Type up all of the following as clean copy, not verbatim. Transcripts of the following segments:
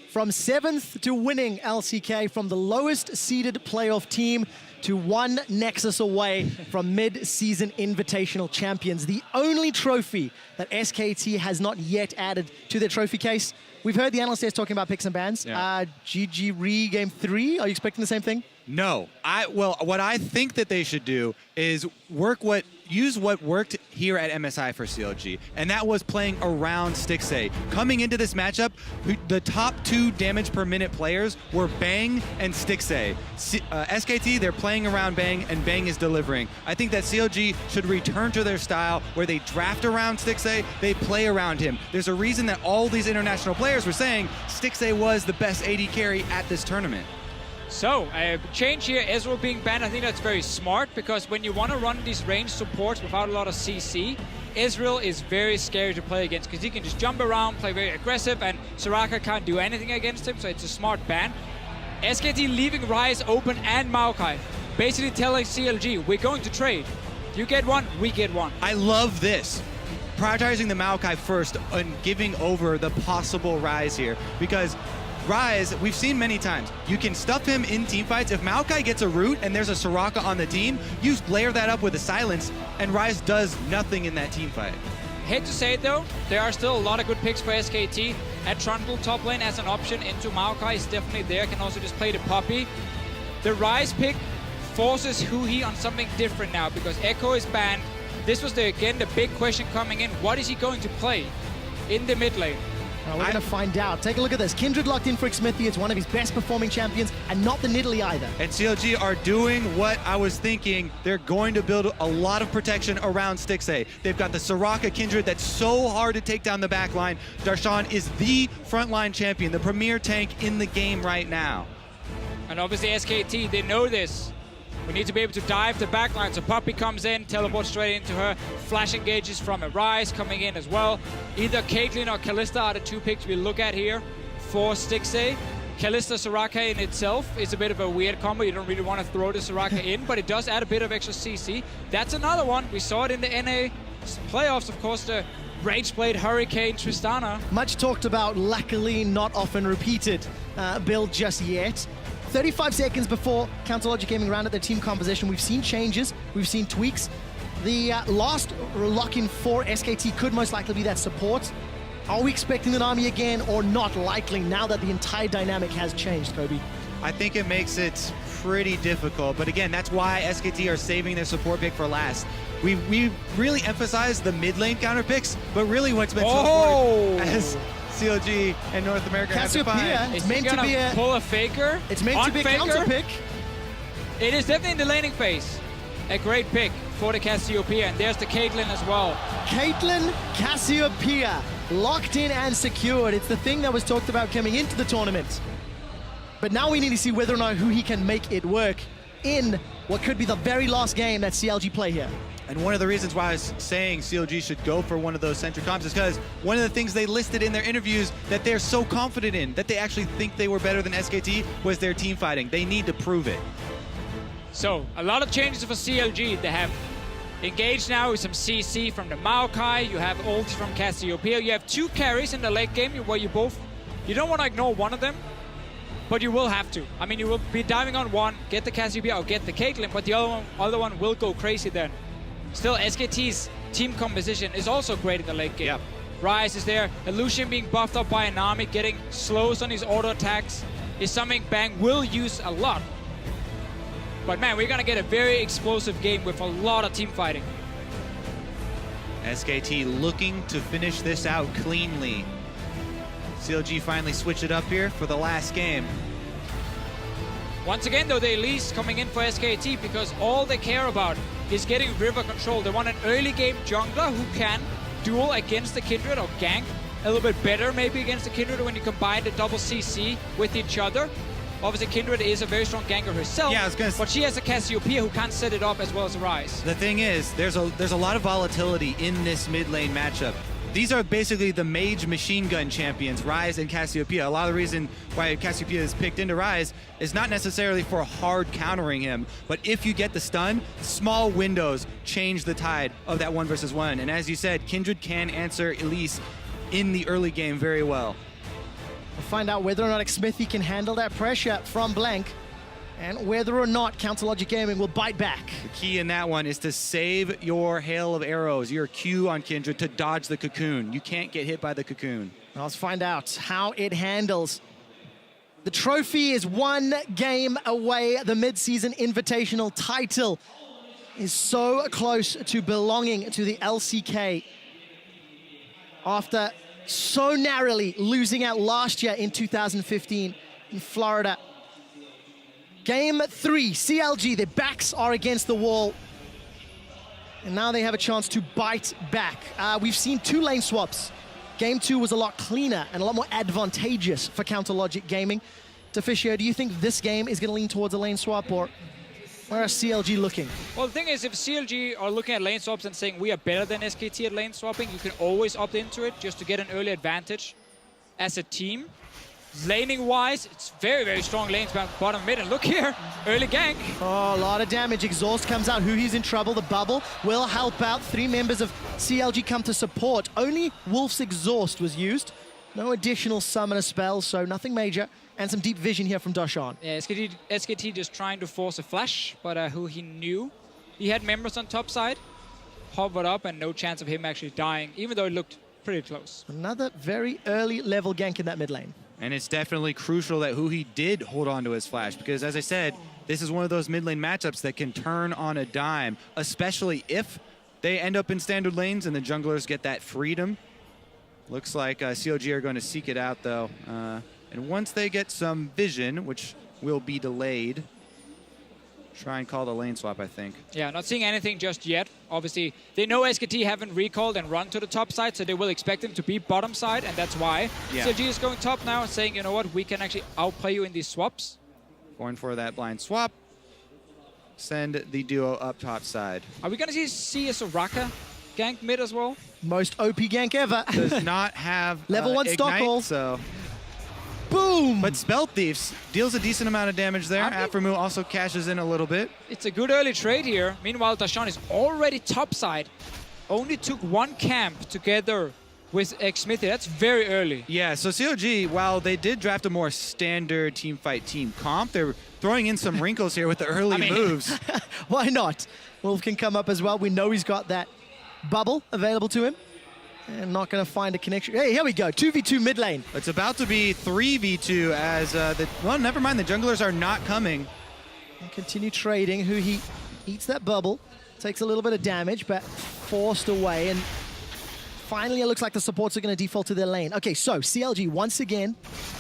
From 7th to winning LCK, from the lowest seeded playoff team to one Nexus away from mid-season Invitational champions. The only trophy that SKT has not yet added to their trophy case. We've heard the analysts talking about picks and bans. Yeah. GG Re Game 3, are you expecting the same thing? No. Well, what I think that they should do is use what worked here at MSI for CLG, and that was playing around Stixxay. Coming into this matchup, the top 2 damage per minute players were Bang and Stixxay. SKT, they're playing around Bang, and Bang is delivering. I think that CLG should return to their style where they draft around Stixxay, they play around him. There's a reason that all these international players were saying Stixxay was the best AD carry at this tournament. So, a change here, Ezreal being banned, I think that's very smart, because when you want to run these range supports without a lot of CC, Ezreal is very scary to play against, because he can just jump around, play very aggressive, and Soraka can't do anything against him, so it's a smart ban. SKT leaving Rise open and Maokai, basically telling CLG, we're going to trade. You get one, we get one. I love this. Prioritizing the Maokai first and giving over the possible Rise here, because Rise, we've seen many times, you can stuff him in teamfights. If Maokai gets a root and there's a Soraka on the team, you layer that up with a silence, and Rise does nothing in that teamfight. Hate to say it though, there are still a lot of good picks for SKT. At Trundle top lane as an option into Maokai is definitely there, can also just play the Poppy. The Rise pick forces Huhi on something different now, because Echo is banned. This was, again, the big question coming in. What is he going to play in the mid lane? Well, we're going to find out. Take a look at this. Kindred locked in for Xmithie. It's one of his best performing champions, and not the Nidalee either. And CLG are doing what I was thinking. They're going to build a lot of protection around Stixxay. They've got the Soraka Kindred that's so hard to take down the back line. Darshan is the frontline champion, the premier tank in the game right now. And obviously SKT, they know this. We need to be able to dive the backline. So Poppy comes in, teleports straight into her. Flash engages from a Rise coming in as well. Either Caitlyn or Kalista are the 2 picks we look at here for Stixxay. Kalista Soraka in itself is a bit of a weird combo. You don't really want to throw the Soraka in, but it does add a bit of extra CC. That's another one. We saw it in the NA playoffs, of course, the Rageblade Hurricane Tristana. Much talked about, luckily not often repeated build just yet. 35 seconds before CounterLogic came around at their team composition, we've seen changes, we've seen tweaks. The last lock-in for SKT could most likely be that support. Are we expecting an army again, or not likely now that the entire dynamic has changed, Kobe? I think it makes it pretty difficult, but again, that's why SKT are saving their support pick for last. We really emphasize the mid lane counter picks, but really what's been so important as CLG and North America Cassiopeia, it's meant to be a pull a faker. It's meant to be a counter pick. It is definitely in the laning phase. A great pick for the Cassiopeia, and there's the Caitlyn as well. Caitlyn Cassiopeia, locked in and secured. It's the thing that was talked about coming into the tournament. But now we need to see whether or not Huhi can make it work in what could be the very last game that CLG play here. And one of the reasons why I was saying CLG should go for one of those centric comps is because one of the things they listed in their interviews that they're so confident in, that they actually think they were better than SKT, was their team fighting. They need to prove it. So, a lot of changes for CLG. They have engaged now with some CC from the Maokai. You have ulti from Cassiopeia. You have 2 carries in the late game where you don't want to ignore one of them, but you will have to. I mean, you will be diving on one, get the Cassiopeia or get the Caitlyn, but the other one will go crazy then. Still, SKT's team composition is also great in the late game. Yep. Rise is there. Illusion being buffed up by Anami, getting slows on his auto attacks is something Bang will use a lot. But man, we're gonna get a very explosive game with a lot of team fighting. SKT looking to finish this out cleanly. CLG finally switch it up here for the last game. Once again though, the Elise coming in for SKT because all they care about is getting river control. They want an early game jungler who can duel against the Kindred or gank a little bit better maybe against the Kindred when you combine the double CC with each other. Obviously, Kindred is a very strong ganker herself, but she has a Cassiopeia who can't set it up as well as a Rise. The thing is, there's a lot of volatility in this mid lane matchup. These are basically the mage machine gun champions, Rise and Cassiopeia. A lot of the reason why Cassiopeia is picked into Rise is not necessarily for hard countering him, but if you get the stun, small windows change the tide of that 1 versus 1. And as you said, Kindred can answer Elise in the early game very well. We'll find out whether or not Smithy can handle that pressure from Blank, and whether or not CounterLogic Gaming will bite back. The key in that one is to save your hail of arrows, your Q on Kindred, to dodge the cocoon. You can't get hit by the cocoon. Let's find out how it handles. The trophy is one game away. The mid-season Invitational title is so close to belonging to the LCK. After so narrowly losing out last year in 2015 in Florida. Game 3, CLG, their backs are against the wall. And now they have a chance to bite back. We've seen 2 lane swaps. Game 2 was a lot cleaner and a lot more advantageous for CounterLogic Gaming. Deficio, do you think this game is going to lean towards a lane swap, or where are CLG looking? Well, the thing is, if CLG are looking at lane swaps and saying we are better than SKT at lane swapping, you can always opt into it just to get an early advantage as a team. Laning-wise, it's very, very strong lanes bottom mid, and look here, early gank. Oh, a lot of damage. Exhaust comes out. Huhi's in trouble. The bubble will help out. 3 members of CLG come to support. Only Wolf's Exhaust was used. No additional summoner spells, so nothing major. And some deep vision here from Darshan. Yeah, SKT just trying to force a flash, but Huhi knew he had members on top side. Hovered up, and no chance of him actually dying, even though it looked pretty close. Another very early level gank in that mid lane. And it's definitely crucial that Huhi did hold on to his flash, because as I said, this is one of those mid lane matchups that can turn on a dime, especially if they end up in standard lanes and the junglers get that freedom. Looks like CLG are going to seek it out, though. And once they get some vision, which will be delayed, try and call the lane swap, I think. Yeah, not seeing anything just yet. Obviously, they know SKT haven't recalled and run to the top side, so they will expect them to be bottom side, and that's why. Yeah. CLG is going top now and saying, you know what, we can actually outplay you in these swaps. Going for that blind swap. Send the duo up top side. Are we going to see a Soraka gank mid as well? Most OP gank ever. Does not have level 1 stock ignite, roll. so... Boom! But Spell Thieves deals a decent amount of damage there. Aphromoo also cashes in a little bit. It's a good early trade here. Meanwhile, Darshan is already topside. Only took 1 camp together with Smithy. That's very early. Yeah, so CLG, while they did draft a more standard team fight team comp, they're throwing in some wrinkles here with the early moves. Why not? Wolf can come up as well. We know he's got that bubble available to him. And not going to find a connection. Hey, here we go. 2v2 mid lane. It's about to be 3v2 as well, never mind. The junglers are not coming. And continue trading. Huhi eats that bubble. Takes a little bit of damage, but forced away. And finally, it looks like the supports are going to default to their lane. Okay, so CLG once again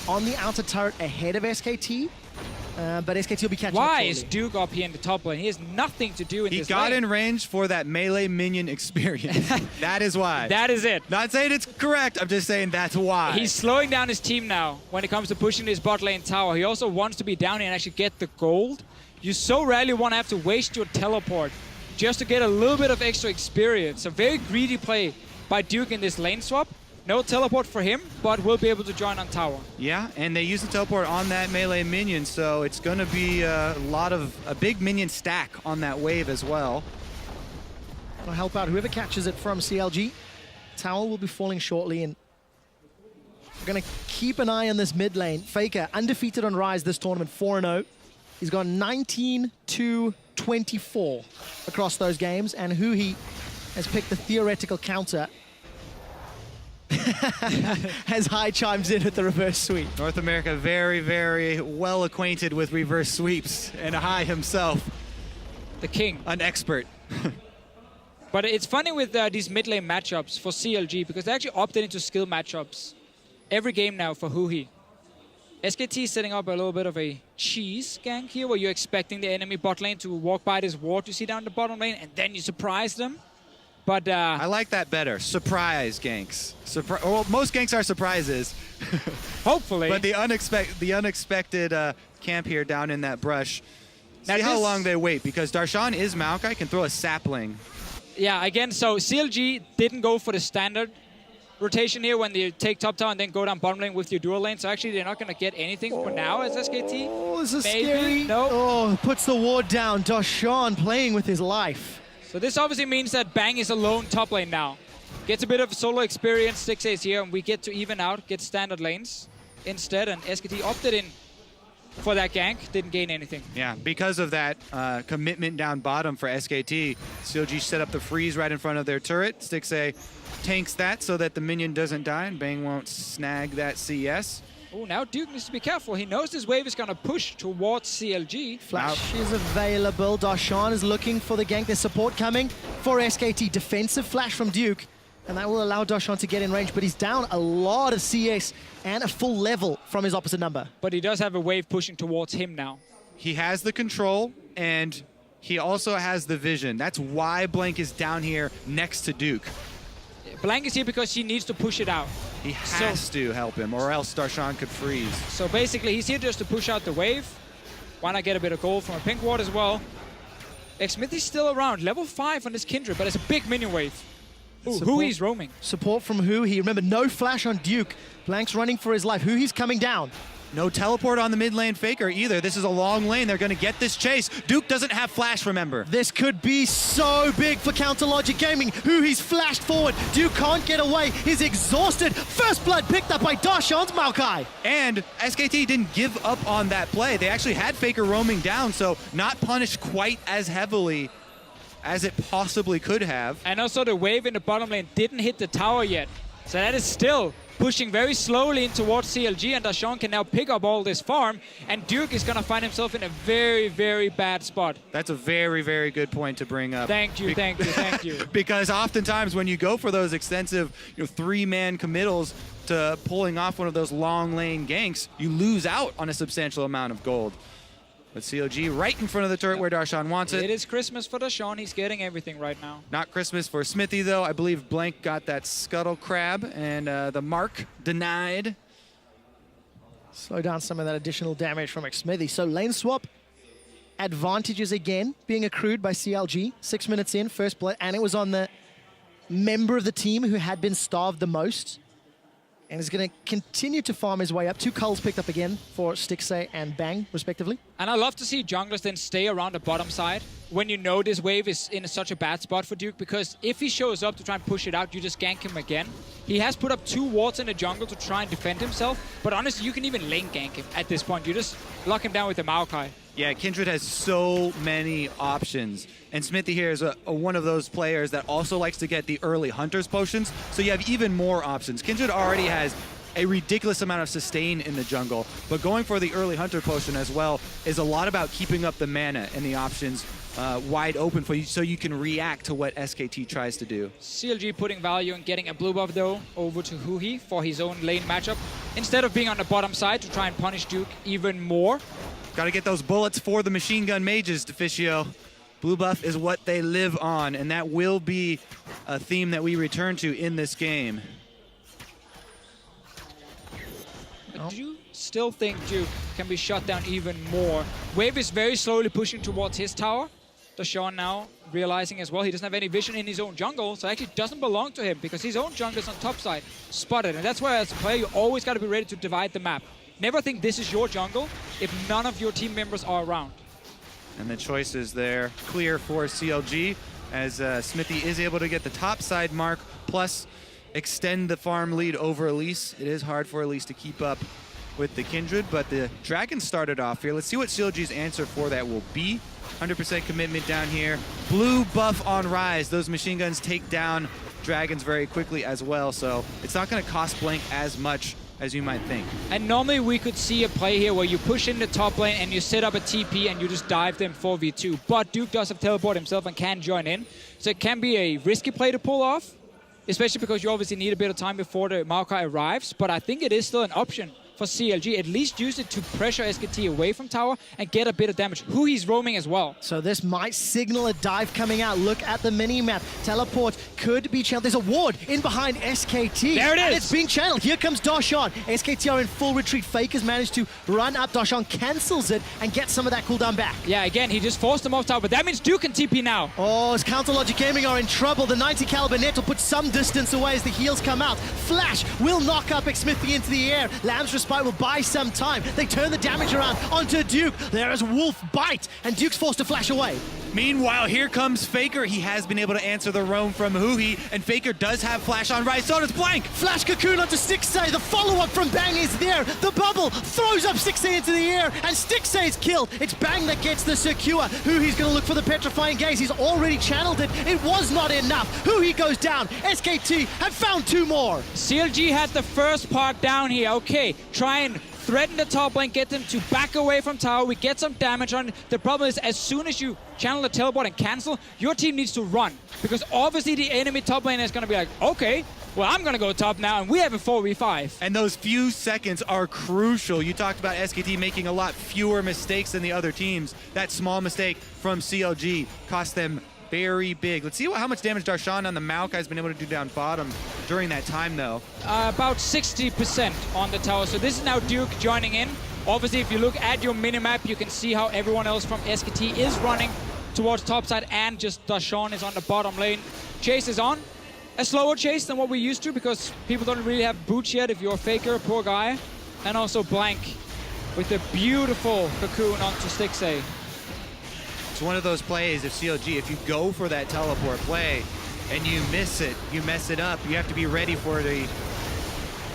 on the outer turret ahead of SKT. But SKT will be catching up. Why is Duke up here in the top lane? He has nothing to do in this lane. He got in range for that melee minion experience. That is why. That is it. Not saying it's correct, I'm just saying that's why. He's slowing down his team now when it comes to pushing his bot lane tower. He also wants to be down here and actually get the gold. You so rarely want to have to waste your teleport just to get a little bit of extra experience. A very greedy play by Duke in this lane swap. No teleport for him, but will be able to join on tower. Yeah, and they use the teleport on that melee minion, so it's going to be a big minion stack on that wave as well. I'll help out whoever catches it from CLG. Tower will be falling shortly, and we're going to keep an eye on this mid lane. Faker, undefeated on Rise this tournament, 4-0. He's gone 19-24 across those games, and Huhi has picked the theoretical counter. As High chimes in with the reverse sweep. North America very, very well acquainted with reverse sweeps, and High himself, the king, an expert. But it's funny with these mid lane matchups for CLG because they actually opted into skill matchups every game now for Huhi. SKT is setting up a little bit of a cheese gank here where you're expecting the enemy bot lane to walk by this ward you see down the bottom lane and then you surprise them. But I like that better. Surprise ganks. Well, most ganks are surprises. Hopefully. But the unexpected camp here down in that brush. See how long they wait, because Darshan is Maokai, can throw a sapling. Yeah, again, so CLG didn't go for the standard rotation here when they take top tower and then go down bottom lane with your dual lane. So actually, they're not going to get anything for now as SKT. Oh, this is Maybe. scary. No. Oh, puts the ward down. Darshan playing with his life. So this obviously means that Bang is alone top lane now. Gets a bit of solo experience, 6 A's here, and we get to even out, get standard lanes. instead, and SKT opted in for that gank, didn't gain anything. Yeah, because of that commitment down bottom for SKT, CLG set up the freeze right in front of their turret. Stixay tanks that so that the minion doesn't die, and Bang won't snag that CS. Oh, now Duke needs to be careful. He knows this wave is going to push towards CLG. Flash is available. Darshan is looking for the gank. There's support coming for SKT. Defensive flash from Duke. And that will allow Darshan to get in range. But he's down a lot of CS and a full level from his opposite number. But he does have a wave pushing towards him now. He has the control, and he also has the vision. That's why Blank is down here next to Duke. Blank is here because he needs to push it out. He has to help him, or else Darshan could freeze. So basically, he's here just to push out the wave. Why not get a bit of gold from a pink ward as well? Smithy's still around, level 5 on this Kindred, but it's a big minion wave. Ooh, Hui's roaming. Support from Hui. Remember, no flash on Duke. Blank's running for his life. Hui's coming down. No teleport on the mid lane Faker either. This is a long lane. They're going to get this chase. Duke doesn't have flash, remember. This could be so big for Counter Logic Gaming. Hui's flashed forward. Duke can't get away. He's exhausted. First blood picked up by Darshan's Maokai. And SKT didn't give up on that play. They actually had Faker roaming down, so not punished quite as heavily as it possibly could have. And also the wave in the bottom lane didn't hit the tower yet. So that is still pushing very slowly in towards CLG, and Darshan can now pick up all this farm, and Duke is going to find himself in a very, very bad spot. That's a very, very good point to bring up. Thank you, thank you, thank you. Because oftentimes when you go for those extensive, three-man committals to pulling off one of those long lane ganks, you lose out on a substantial amount of gold. But CLG right in front of the turret where Darshan wants it. It is Christmas for Darshan. He's getting everything right now. Not Christmas for Smithy, though. I believe Blank got that scuttle crab, and the mark denied. Slow down some of that additional damage from Smithy. So lane swap advantages again being accrued by CLG. 6 minutes in, first blood, and it was on the member of the team who had been starved the most. And is going to continue to farm his way up. 2 culls picked up again for Stixay and Bang, respectively. And I love to see junglers then stay around the bottom side when you know this wave is in such a bad spot for Duke, because if he shows up to try and push it out, you just gank him again. He has put up 2 wards in the jungle to try and defend himself, but honestly, you can even lane gank him at this point. You just lock him down with the Maokai. Yeah, Kindred has so many options. And Smithy here is one of those players that also likes to get the early Hunter's Potions, so you have even more options. Kindred already has a ridiculous amount of sustain in the jungle, but going for the early Hunter Potion as well is a lot about keeping up the mana and the options wide open for you so you can react to what SKT tries to do. CLG putting value in getting a blue buff though over to Hui for his own lane matchup, instead of being on the bottom side to try and punish Duke even more. Got to get those bullets for the machine gun mages, Deficio. Blue buff is what they live on, and that will be a theme that we return to in this game. But do you still think Duke can be shut down even more? Wave is very slowly pushing towards his tower. Darshan now realizing as well he doesn't have any vision in his own jungle, so it actually doesn't belong to him because his own jungle is on top side, spotted. And that's why as a player, you always got to be ready to divide the map. Never think this is your jungle if none of your team members are around. And the choice is there, clear for CLG, as Smithy is able to get the top side mark, plus extend the farm lead over Elise. It is hard for Elise to keep up with the Kindred, but the Dragon started off here. Let's see what CLG's answer for that will be. 100% commitment down here. Blue buff on Rise. Those machine guns take down Dragons very quickly as well, so it's not going to cost Blank as much as you might think. And normally we could see a play here where you push in the top lane and you set up a TP and you just dive them 4v2. But Duke does have teleport himself and can join in. So it can be a risky play to pull off, especially because you obviously need a bit of time before the Maokai arrives. But I think it is still an option for CLG. At least use it to pressure SKT away from tower and get a bit of damage. Hui's roaming as well. So this might signal a dive coming out. Look at the mini-map. Teleport could be channeled. There's a ward in behind SKT. There it is. And it's being channeled. Here comes Darshan. SKT are in full retreat. Faker's managed to run up. Darshan cancels it and gets some of that cooldown back. Yeah, again, he just forced him off tower, but that means Duke can TP now. Oh, as Counter Logic Gaming are in trouble. The 90 caliber net will put some distance away as the heals come out. Flash will knock up Smithy into the air. Lamb's Respite will buy some time. They turn the damage around onto Duke. There is Wolf Bite, and Duke's forced to flash away. Meanwhile, here comes Faker. He has been able to answer the roam from Huhi, and Faker does have flash on Rise. So does Blank. Flash Cocoon onto Stixay. The follow-up from Bang is there. The bubble throws up Stixay into the air, and Stixay is killed. It's Bang that gets the secure. Huhi's going to look for the petrifying gaze. He's already channeled it. It was not enough. Huhi goes down. SKT have found 2 more. CLG had the first part down here. Okay, try and threaten the top lane, get them to back away from tower. We get some damage on. The problem is, as soon as you channel the teleport and cancel, your team needs to run. Because obviously the enemy top lane is going to be like, okay, well, I'm going to go top now, and we have a 4v5. And those few seconds are crucial. You talked about SKT making a lot fewer mistakes than the other teams. That small mistake from CLG cost them very big. Let's see how much damage Darshan on the Maokai has been able to do down bottom during that time, though. About 60% on the tower. So this is now Duke joining in. Obviously, if you look at your minimap, you can see how everyone else from SKT is running towards topside, and just Darshan is on the bottom lane. Chase is on. A slower chase than what we used to, because people don't really have boots yet if you're a Faker, poor guy. And also Blank with a beautiful cocoon onto Stixay. It's one of those plays of CLG, if you go for that teleport play and you miss it, you mess it up, you have to be ready for it.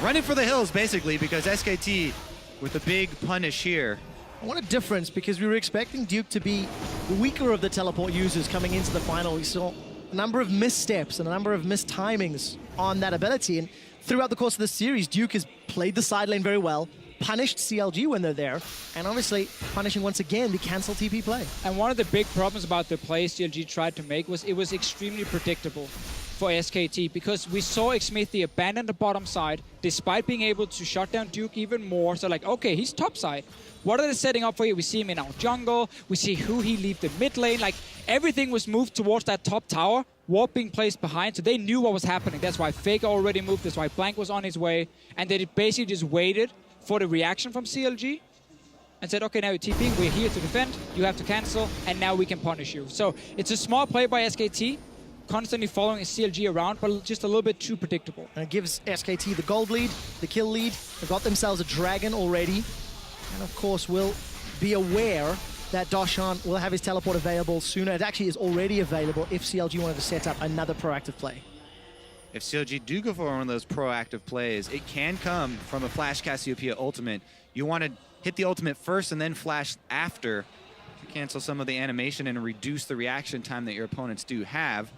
Running for the hills, basically, because SKT with a big punish here. What a difference, because we were expecting Duke to be the weaker of the teleport users coming into the final. We saw a number of missteps and a number of mistimings on that ability, and throughout the course of the series, Duke has played the side lane very well, punished CLG when they're there, and obviously punishing once again the cancel TP play. And one of the big problems about the play CLG tried to make was it was extremely predictable for SKT, because we saw Xmithie abandon the bottom side despite being able to shut down Duke even more. So like, okay, he's top side. What are they setting up for you? We see him in our jungle. We see Huhi leave the mid lane. Like, everything was moved towards that top tower, warp being placed behind, so they knew what was happening. That's why Faker already moved. That's why Blank was on his way. And they basically just waited for the reaction from CLG and said, okay, now you're TPing, we're here to defend, you have to cancel, and now we can punish you. So it's a small play by SKT, constantly following CLG around, but just a little bit too predictable. And it gives SKT the gold lead, the kill lead. They've got themselves a dragon already. And of course, will be aware that Darshan will have his teleport available sooner. It actually is already available if CLG wanted to set up another proactive play. If CLG do go for one of those proactive plays, it can come from a Flash Cassiopeia ultimate. You want to hit the ultimate first and then flash after to cancel some of the animation and reduce the reaction time that your opponents do have.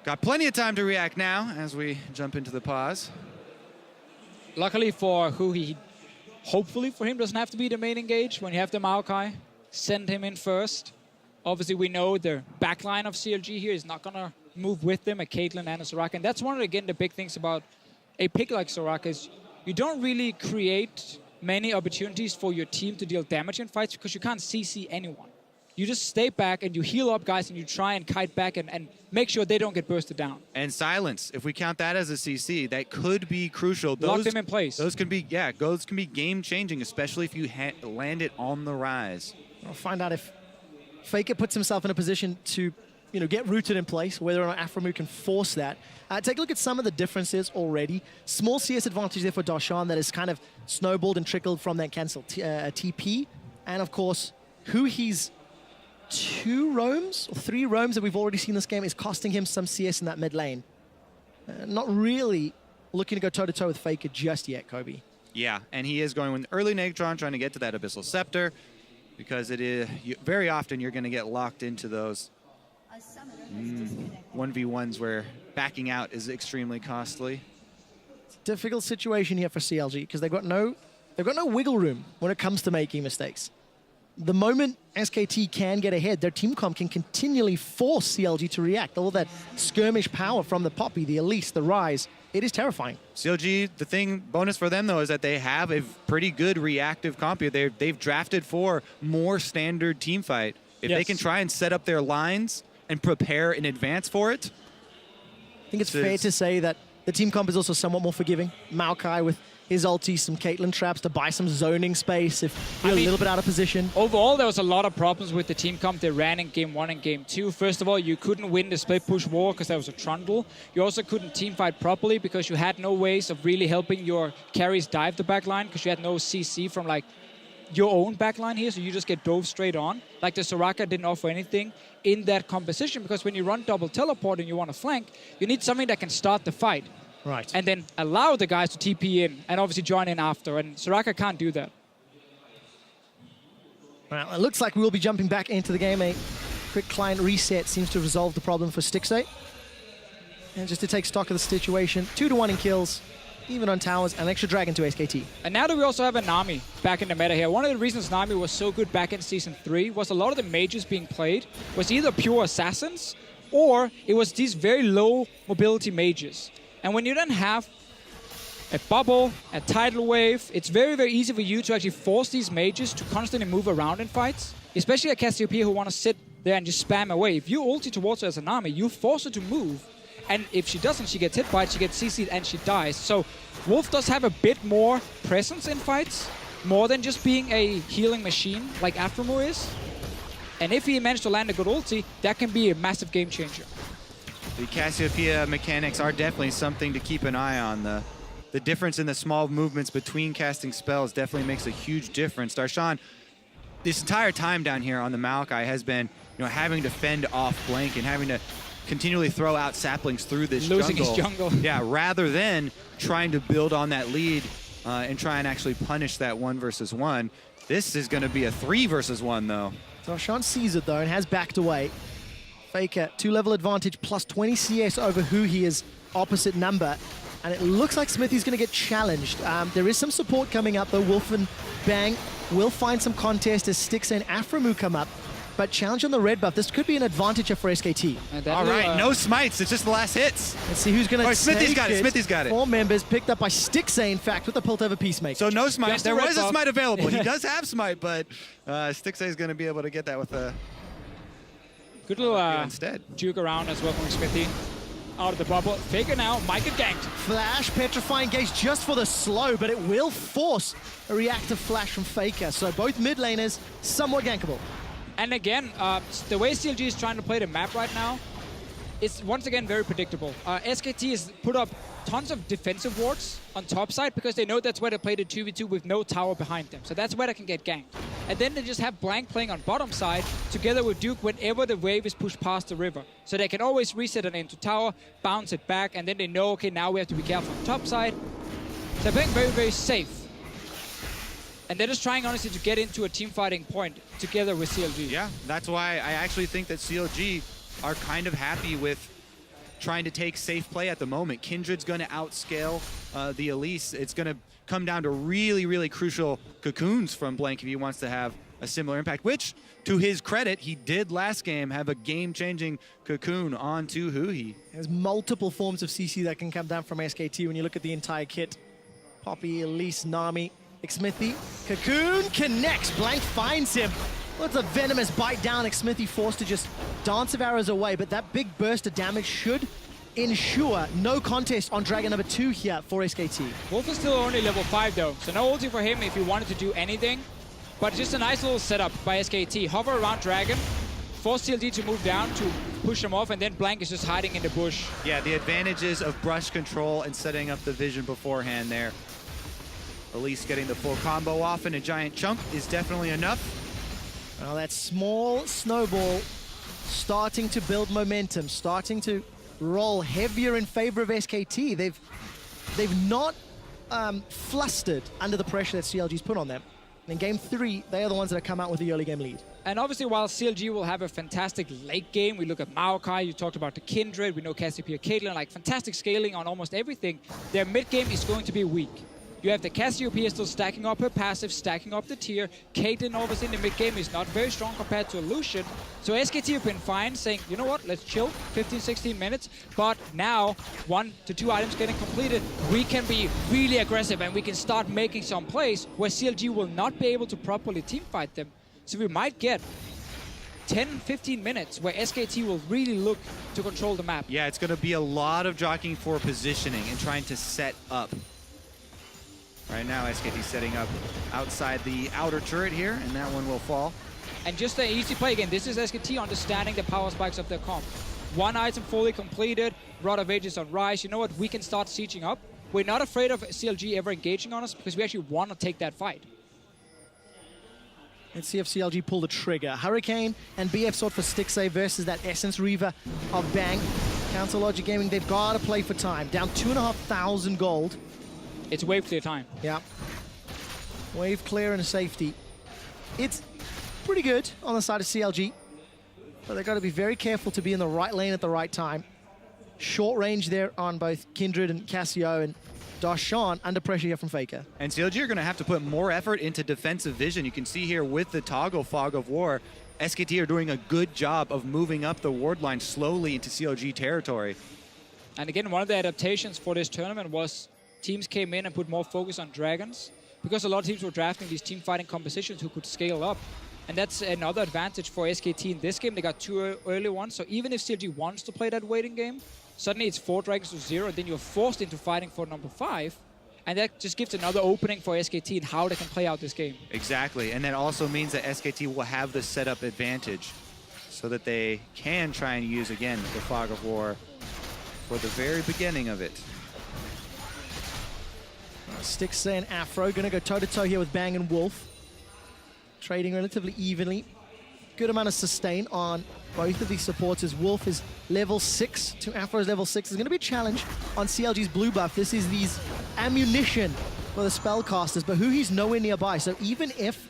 Got plenty of time to react now as we jump into the pause. Luckily for Huhi, hopefully for him, doesn't have to be the main engage when you have the Maokai. Send him in first. Obviously, we know the backline of CLG here is not going to move with them, a Caitlyn and a Soraka. And that's one of, again, the big things about a pick like Soraka is you don't really create many opportunities for your team to deal damage in fights because you can't CC anyone. You just stay back and you heal up guys and you try and kite back and make sure they don't get bursted down. And silence, if we count that as a CC, that could be crucial. Lock them in place. Those can be, yeah, those can be game-changing, especially if you land it on the rise. I'll find out if Faker puts himself in a position to, you know, get rooted in place, whether or not Aframu can force that. Take a look at some of the differences already. Small CS advantage there for Darshan that is kind of snowballed and trickled from that cancel TP. And of course, Huhi's 2 roams, or 3 roams that we've already seen this game is costing him some CS in that mid lane. Not really looking to go toe-to-toe with Faker just yet, Kobe. Yeah, and he is going with early Negatron, trying to get to that Abyssal Scepter, because it is very often you're going to get locked into those 1v1s where backing out is extremely costly. It's a difficult situation here for CLG because they've got no wiggle room when it comes to making mistakes. The moment SKT can get ahead, their team comp can continually force CLG to react. All that skirmish power from the Poppy, the Elise, the Rise, it is terrifying. CLG, the thing, bonus for them though, is that they have a pretty good reactive comp here. They've drafted for more standard team fight. If they can try and set up their lines and prepare in advance for it. I think it's fair to say that the team comp is also somewhat more forgiving. Maokai with his ulti, some Caitlyn traps to buy some zoning space if you're a little bit out of position. Overall, there was a lot of problems with the team comp they ran in Game 1 and Game 2. First of all, you couldn't win the split push war because there was a trundle. You also couldn't team fight properly because you had no ways of really helping your carries dive the back line because you had no CC from like your own backline here, so you just get dove straight on. Like the Soraka didn't offer anything in that composition, because when you run double teleport and you want to flank, you need something that can start the fight. Right. And then allow the guys to TP in and obviously join in after, and Soraka can't do that. Well, it looks like we will be jumping back into the game. A quick client reset seems to resolve the problem for Stixay. And just to take stock of the situation, 2-1 in kills, even on towers, and extra dragon to SKT. And now that we also have a Nami back in the meta here, one of the reasons Nami was so good back in Season 3 was a lot of the mages being played was either pure assassins, or it was these very low mobility mages. And when you then have a bubble, a tidal wave, it's very, very easy for you to actually force these mages to constantly move around in fights, especially a Cassiopeia who want to sit there and just spam away. If you ulti towards her as a Nami, you force her to move. And if she doesn't, she gets hit by it, she gets CC'd, and she dies. So Wolf does have a bit more presence in fights, more than just being a healing machine like Aframu is. And if he managed to land a good ulti, that can be a massive game changer. The Cassiopeia mechanics are definitely something to keep an eye on. The difference in the small movements between casting spells definitely makes a huge difference. Darshan, this entire time down here on the Maokai has been, having to fend off Blank and having to continually throw out saplings through this Losing jungle. his jungle. Yeah, rather than trying to build on that lead and try and actually punish that 1 versus 1. This is going to be a 3 versus 1, though. Darshan sees it, though, and has backed away. Faker, 2-level advantage, plus 20 CS over who he is opposite number. And it looks like Smithy's going to get challenged. There is some support coming up, though. Wolf and Bang will find some contest as Styx and Aframu come up. But challenge on the red buff. This could be an advantage for SKT. All right, no smites. It's just the last hits. Let's see who's going to take Smithy's got it. Smithy's got it. 4 members picked up by Stixay, in fact, with the Pult over Peacemaker. So no smite. There was a smite available. He does have smite, but Stixay is going to be able to get that with a good little instead. Juke around as well from Smithy. Out of the bubble. Faker now might get ganked. Flash, petrifying gaze just for the slow, but it will force a reactive flash from Faker. So both mid laners somewhat gankable. And again, the way CLG is trying to play the map right now, it's once again very predictable. SKT has put up tons of defensive wards on top side because they know that's where they play the 2v2 with no tower behind them. So that's where they can get ganked. And then they just have Blank playing on bottom side together with Duke whenever the wave is pushed past the river. So they can always reset it into tower, bounce it back, and then they know, okay, now we have to be careful on top side. So they're playing very, very safe. And they're just trying, honestly, to get into a team fighting point together with CLG. Yeah, that's why I actually think that CLG are kind of happy with trying to take safe play at the moment. Kindred's going to outscale the Elise. It's going to come down to really, really crucial cocoons from Blank if he wants to have a similar impact, which, to his credit, he did last game have a game-changing cocoon onto Huhi. There's multiple forms of CC that can come down from SKT when you look at the entire kit. Poppy, Elise, Nami, Smithy. Cocoon connects. Blank finds him. Well, it's a venomous bite down. Smithy forced to just dance of arrows away, but that big burst of damage should ensure no contest on Dragon number 2 here for SKT. Wolf is still only level 5 though, so no ulti for him if he wanted to do anything. But just a nice little setup by SKT. Hover around Dragon, force CLG to move down to push him off, and then Blank is just hiding in the bush. Yeah, the advantages of brush control and setting up the vision beforehand there. Elise getting the full combo off in a giant chunk is definitely enough. Well, that small snowball starting to build momentum, starting to roll heavier in favor of SKT. They've not flustered under the pressure that CLG's put on them. In game 3, they are the ones that have come out with the early game lead. And obviously, while CLG will have a fantastic late game, we look at Maokai, you talked about the Kindred, we know Cassiopeia, Caitlyn, like fantastic scaling on almost everything. Their mid game is going to be weak. You have the Cassiopeia still stacking up her passive, stacking up the tier. Caitlyn, obviously, in the mid-game is not very strong compared to Lucian. So SKT have been fine, saying, you know what, let's chill, 15, 16 minutes. But now, 1 to 2 items getting completed, we can be really aggressive and we can start making some plays where CLG will not be able to properly teamfight them. So we might get 10, 15 minutes where SKT will really look to control the map. Yeah, it's going to be a lot of jockeying for positioning and trying to set up. Right now, SKT setting up outside the outer turret here, and that one will fall. And just an easy play again. This is SKT understanding the power spikes of their comp. 1 item fully completed, Rod of Ages on Rise. You know what? We can start sieging up. We're not afraid of CLG ever engaging on us because we actually want to take that fight. Let's see if CLG pull the trigger. Hurricane and BF Sword for Stixay versus that Essence Reaver of Bang. Council Logic Gaming, they've got to play for time. Down 2,500 gold. It's wave clear time. Yeah. Wave clear and safety. It's pretty good on the side of CLG, but they've got to be very careful to be in the right lane at the right time. Short range there on both Kindred and Cassio, and Darshan under pressure here from Faker. And CLG are going to have to put more effort into defensive vision. You can see here with the toggle Fog of War, SKT are doing a good job of moving up the ward line slowly into CLG territory. And again, one of the adaptations for this tournament was teams came in and put more focus on dragons, because a lot of teams were drafting these team fighting compositions who could scale up. And that's another advantage for SKT in this game. They got 2 early ones, so even if CLG wants to play that waiting game, suddenly it's 4 dragons to 0, then you're forced into fighting for number 5. And that just gives another opening for SKT in how they can play out this game. Exactly, and that also means that SKT will have the setup advantage so that they can try and use, again, the Fog of War for the very beginning of it. Stixay and Afro gonna go toe-to-toe here with Bang and Wolf. Trading relatively evenly. Good amount of sustain on both of these supports as Wolf is level 6 to Afro's level 6. There's going to be a challenge on CLG's blue buff. This is these ammunition for the spellcasters, but he's nowhere nearby. So even if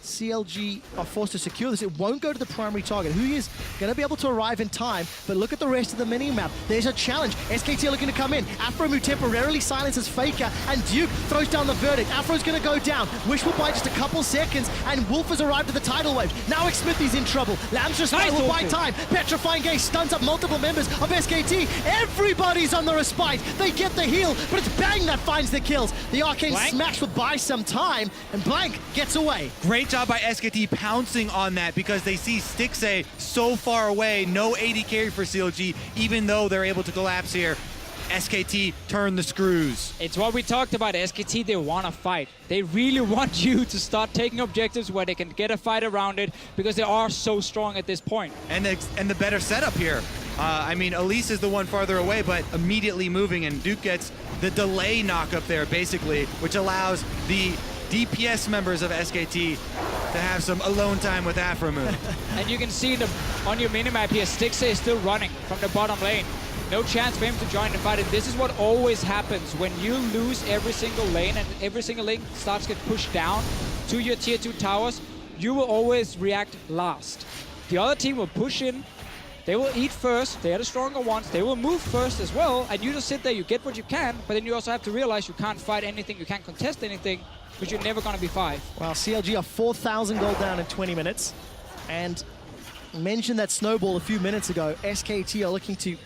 CLG are forced to secure this, it won't go to the primary target. is going to be able to arrive in time, but look at the rest of the mini-map. There's a challenge. SKT are looking to come in. Afro temporarily silences Faker, and Duke throws down the verdict. Afro's going to go down. Wish will buy just a couple seconds, and Wolf has arrived at the tidal wave. Now Smithy's in trouble. Lamb's just will buy time. Petrifying Gaze stuns up multiple members of SKT. Everybody's on the respite. They get the heal, but it's Bang that finds the kills. The Arcane Smash will buy some time, and Blank gets away. Great job by SKT pouncing on that, because they see Stixay so far away. No AD carry for CLG, even though they're able to collapse here. SKT turn the screws. It's what we talked about. SKT, they want to fight. They really want you to start taking objectives where they can get a fight around it, because they are so strong at this point. And the better setup here. I mean, Elise is the one farther away, but immediately moving, and Duke gets the delay knock up there, basically, which allows the DPS members of SKT to have some alone time with Afromoon. And you can see on your minimap here, Stixay is still running from the bottom lane. No chance for him to join the fight, and this is what always happens when you lose every single lane and every single lane starts to get pushed down to your tier 2 towers. You will always react last. The other team will push in. They will eat first. They are the stronger ones. They will move first as well, and you just sit there, you get what you can, but then you also have to realize you can't fight anything, you can't contest anything, because you're never going to be 5. Well, CLG are 4,000 gold down in 20 minutes. And mentioned that snowball a few minutes ago. SKT are looking to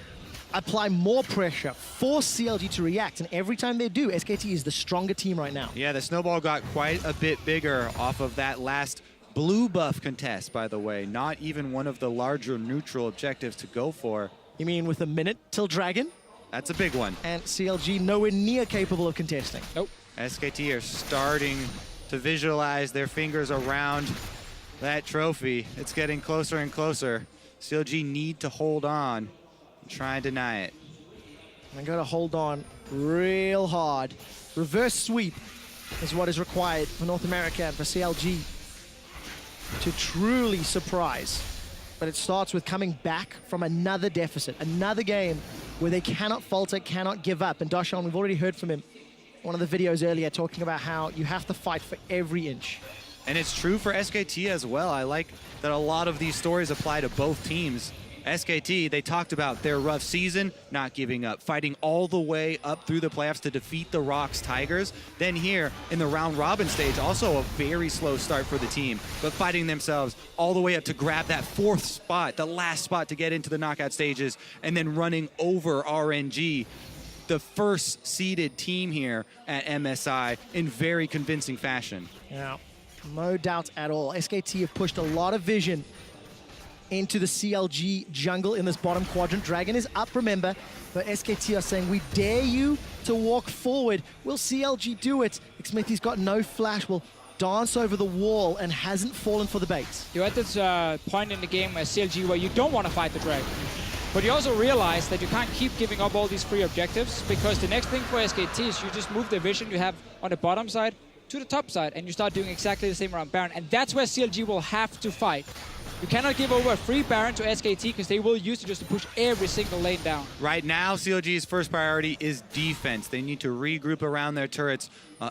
apply more pressure, force CLG to react. And every time they do, SKT is the stronger team right now. Yeah, the snowball got quite a bit bigger off of that last blue buff contest, by the way. Not even one of the larger neutral objectives to go for. You mean with a minute till Dragon? That's a big one. And CLG nowhere near capable of contesting. Nope. SKT are starting to visualize their fingers around that trophy. It's getting closer and closer. CLG need to hold on and try and deny it. They're going to hold on real hard. Reverse sweep is what is required for North America and for CLG to truly surprise. But it starts with coming back from another deficit, another game where they cannot falter, cannot give up. And Darshan, we've already heard from him one of the videos earlier talking about how you have to fight for every inch. And it's true for SKT as well. I like that a lot of these stories apply to both teams. SKT, they talked about their rough season, not giving up, fighting all the way up through the playoffs to defeat the Rocks Tigers. Then here in the round robin stage, also a very slow start for the team, but fighting themselves all the way up to grab that 4th spot, the last spot to get into the knockout stages, and then running over RNG, the first seeded team here at MSI, in very convincing fashion. Yeah, no doubt at all. SKT have pushed a lot of vision into the CLG jungle in this bottom quadrant. Dragon is up, remember, but SKT are saying, we dare you to walk forward. Will CLG do it? Smithy's got no flash, will dance over the wall and hasn't fallen for the bait. You're at this point in the game as CLG where you don't want to fight the Dragon. But you also realize that you can't keep giving up all these free objectives, because the next thing for SKT is you just move the vision you have on the bottom side to the top side, and you start doing exactly the same around Baron. And that's where CLG will have to fight. You cannot give over a free Baron to SKT because they will use it just to push every single lane down. Right now, CLG's first priority is defense. They need to regroup around their turrets